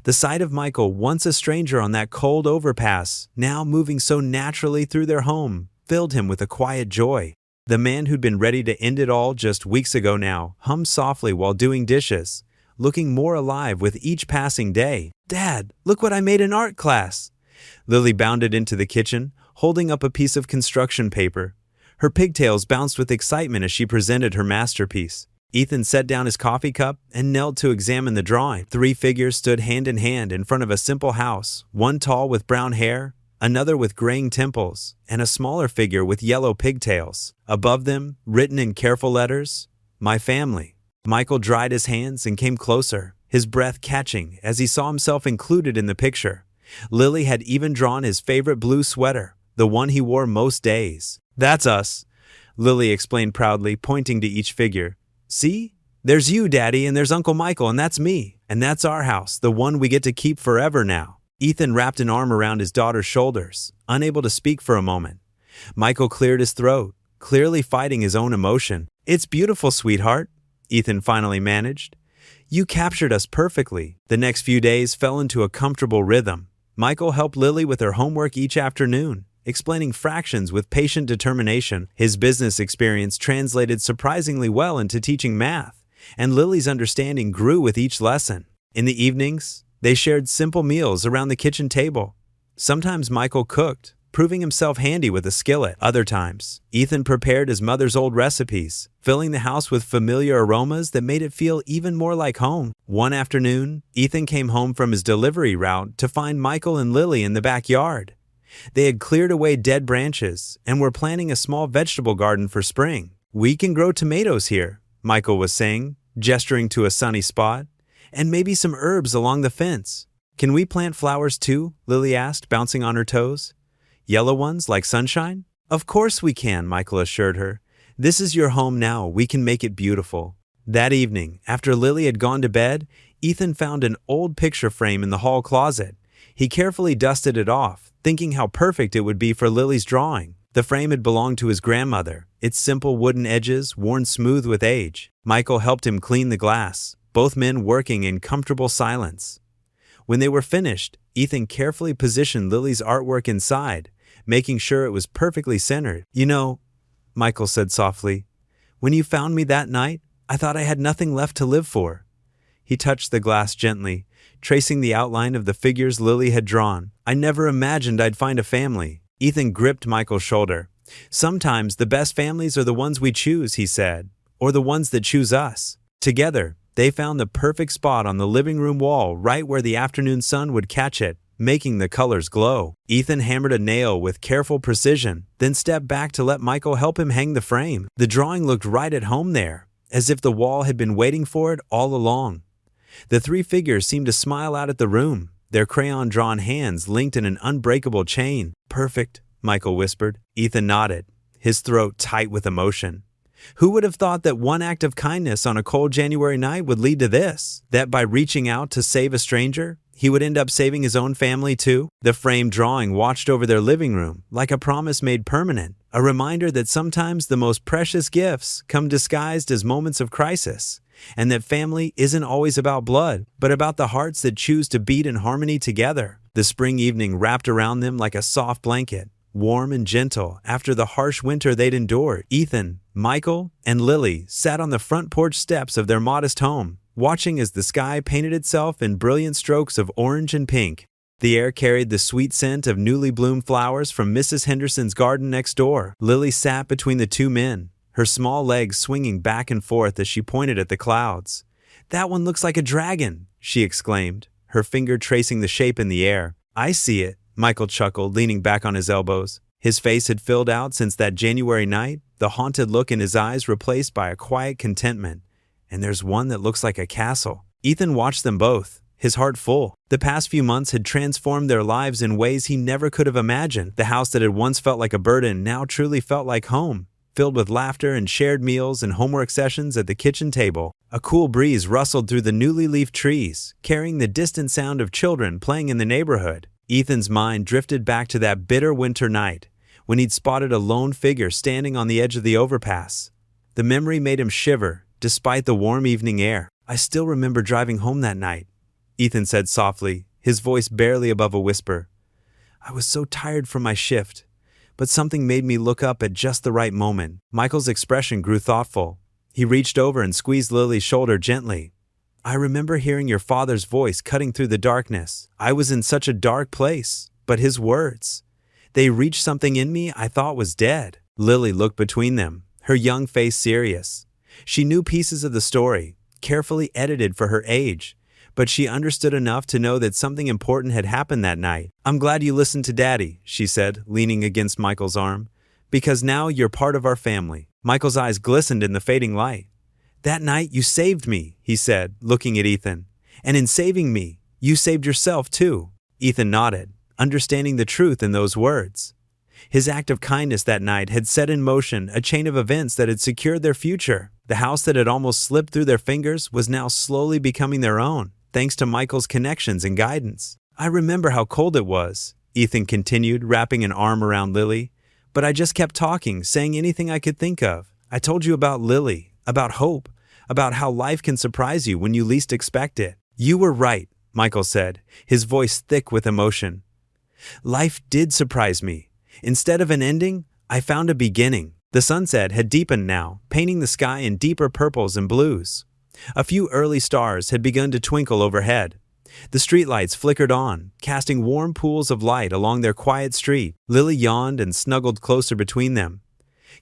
Speaker 1: The sight of Michael, once a stranger on that cold overpass, now moving so naturally through their home, filled him with a quiet joy. The man who'd been ready to end it all just weeks ago now hummed softly while doing dishes, looking more alive with each passing day. "Dad, look what I made in art class!" Lily bounded into the kitchen, holding up a piece of construction paper. Her pigtails bounced with excitement as she presented her masterpiece. Ethan set down his coffee cup and knelt to examine the drawing. 3 figures stood hand in hand in front of a simple house, one tall with brown hair, another with graying temples, and a smaller figure with yellow pigtails. Above them, written in careful letters, "My family." Michael dried his hands and came closer, his breath catching as he saw himself included in the picture. Lily had even drawn his favorite blue sweater, the one he wore most days. "That's us," Lily explained proudly, pointing to each figure. "See? There's you, Daddy, and there's Uncle Michael, and that's me. And that's our house, the one we get to keep forever now." Ethan wrapped an arm around his daughter's shoulders, unable to speak for a moment. Michael cleared his throat, clearly fighting his own emotion. "It's beautiful, sweetheart," Ethan finally managed. "You captured us perfectly." The next few days fell into a comfortable rhythm. Michael helped Lily with her homework each afternoon, explaining fractions with patient determination. His business experience translated surprisingly well into teaching math, and Lily's understanding grew with each lesson. In the evenings, they shared simple meals around the kitchen table. Sometimes Michael cooked, proving himself handy with a skillet. Other times, Ethan prepared his mother's old recipes, filling the house with familiar aromas that made it feel even more like home. One afternoon, Ethan came home from his delivery route to find Michael and Lily in the backyard. They had cleared away dead branches and were planting a small vegetable garden for spring. "We can grow tomatoes here," Michael was saying, gesturing to a sunny spot. And maybe some herbs along the fence. Can we plant flowers too? Lily asked, bouncing on her toes. Yellow ones, like sunshine? Of course we can, Michael assured her. This is your home now, we can make it beautiful. That evening, after Lily had gone to bed, Ethan found an old picture frame in the hall closet. He carefully dusted it off, thinking how perfect it would be for Lily's drawing. The frame had belonged to his grandmother, its simple wooden edges worn smooth with age. Michael helped him clean the glass, both men working in comfortable silence. When they were finished, Ethan carefully positioned Lily's artwork inside, making sure it was perfectly centered. You know, Michael said softly, when you found me that night, I thought I had nothing left to live for. He touched the glass gently, tracing the outline of the figures Lily had drawn. I never imagined I'd find a family. Ethan gripped Michael's shoulder. Sometimes the best families are the ones we choose, he said, or the ones that choose us. Together, they found the perfect spot on the living room wall right where the afternoon sun would catch it, making the colors glow. Ethan hammered a nail with careful precision, then stepped back to let Michael help him hang the frame. The drawing looked right at home there, as if the wall had been waiting for it all along. The three figures seemed to smile out at the room, their crayon-drawn hands linked in an unbreakable chain. Perfect, Michael whispered. Ethan nodded, his throat tight with emotion. Who would have thought that one act of kindness on a cold January night would lead to this? That by reaching out to save a stranger, he would end up saving his own family too? The framed drawing watched over their living room, like a promise made permanent, a reminder that sometimes the most precious gifts come disguised as moments of crisis, and that family isn't always about blood, but about the hearts that choose to beat in harmony together. The spring evening wrapped around them like a soft blanket, warm and gentle after the harsh winter they'd endured. Ethan, Michael, and Lily sat on the front porch steps of their modest home, watching as the sky painted itself in brilliant strokes of orange and pink. The air carried the sweet scent of newly bloomed flowers from Mrs. Henderson's garden next door. Lily sat between the two men, her small legs swinging back and forth as she pointed at the clouds. That one looks like a dragon, she exclaimed, her finger tracing the shape in the air. I see it, Michael chuckled, leaning back on his elbows. His face had filled out since that January night, the haunted look in his eyes replaced by a quiet contentment. And there's one that looks like a castle. Ethan watched them both, his heart full. The past few months had transformed their lives in ways he never could have imagined. The house that had once felt like a burden now truly felt like home, filled with laughter and shared meals and homework sessions at the kitchen table. A cool breeze rustled through the newly leafed trees, carrying the distant sound of children playing in the neighborhood. Ethan's mind drifted back to that bitter winter night, when he'd spotted a lone figure standing on the edge of the overpass. The memory made him shiver, despite the warm evening air. I still remember driving home that night, Ethan said softly, his voice barely above a whisper. I was so tired from my shift, but something made me look up at just the right moment. Michael's expression grew thoughtful. He reached over and squeezed Lily's shoulder gently. I remember hearing your father's voice cutting through the darkness. I was in such a dark place, but his words, they reached something in me I thought was dead. Lily looked between them, her young face serious. She knew pieces of the story, carefully edited for her age, but she understood enough to know that something important had happened that night. I'm glad you listened to Daddy, she said, leaning against Michael's arm, because now you're part of our family. Michael's eyes glistened in the fading light. That night you saved me, he said, looking at Ethan. And in saving me, you saved yourself too. Ethan nodded, understanding the truth in those words. His act of kindness that night had set in motion a chain of events that had secured their future. The house that had almost slipped through their fingers was now slowly becoming their own, thanks to Michael's connections and guidance. I remember how cold it was, Ethan continued, wrapping an arm around Lily. But I just kept talking, saying anything I could think of. I told you about Lily, about hope, about how life can surprise you when you least expect it. You were right, Michael said, his voice thick with emotion. Life did surprise me. Instead of an ending, I found a beginning. The sunset had deepened now, painting the sky in deeper purples and blues. A few early stars had begun to twinkle overhead. The streetlights flickered on, casting warm pools of light along their quiet street. Lily yawned and snuggled closer between them.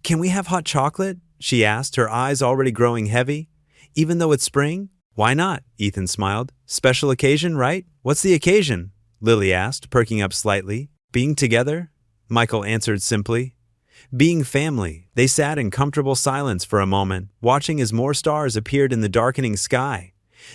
Speaker 1: Can we have hot chocolate? She asked, her eyes already growing heavy. Even though it's spring? Why not? Ethan smiled. Special occasion, right? What's the occasion? Lily asked, perking up slightly. Being together? Michael answered simply. Being family, they sat in comfortable silence for a moment, watching as more stars appeared in the darkening sky.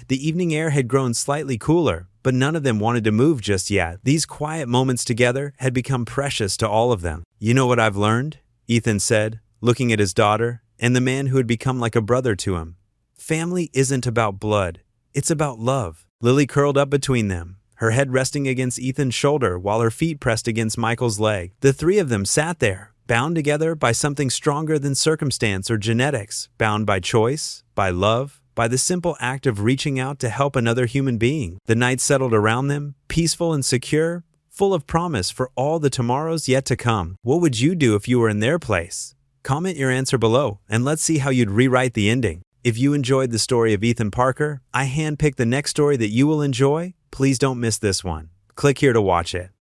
Speaker 1: The evening air had grown slightly cooler, but none of them wanted to move just yet. These quiet moments together had become precious to all of them. "You know what I've learned?" Ethan said, looking at his daughter and the man who had become like a brother to him. "Family isn't about blood. It's about love." Lily curled up between them, her head resting against Ethan's shoulder while her feet pressed against Michael's leg. The three of them sat there, bound together by something stronger than circumstance or genetics, bound by choice, by love, by the simple act of reaching out to help another human being. The night settled around them, peaceful and secure, full of promise for all the tomorrows yet to come. What would you do if you were in their place? Comment your answer below, and let's see how you'd rewrite the ending. If you enjoyed the story of Ethan Parker, I handpicked the next story that you will enjoy. Please don't miss this one. Click here to watch it.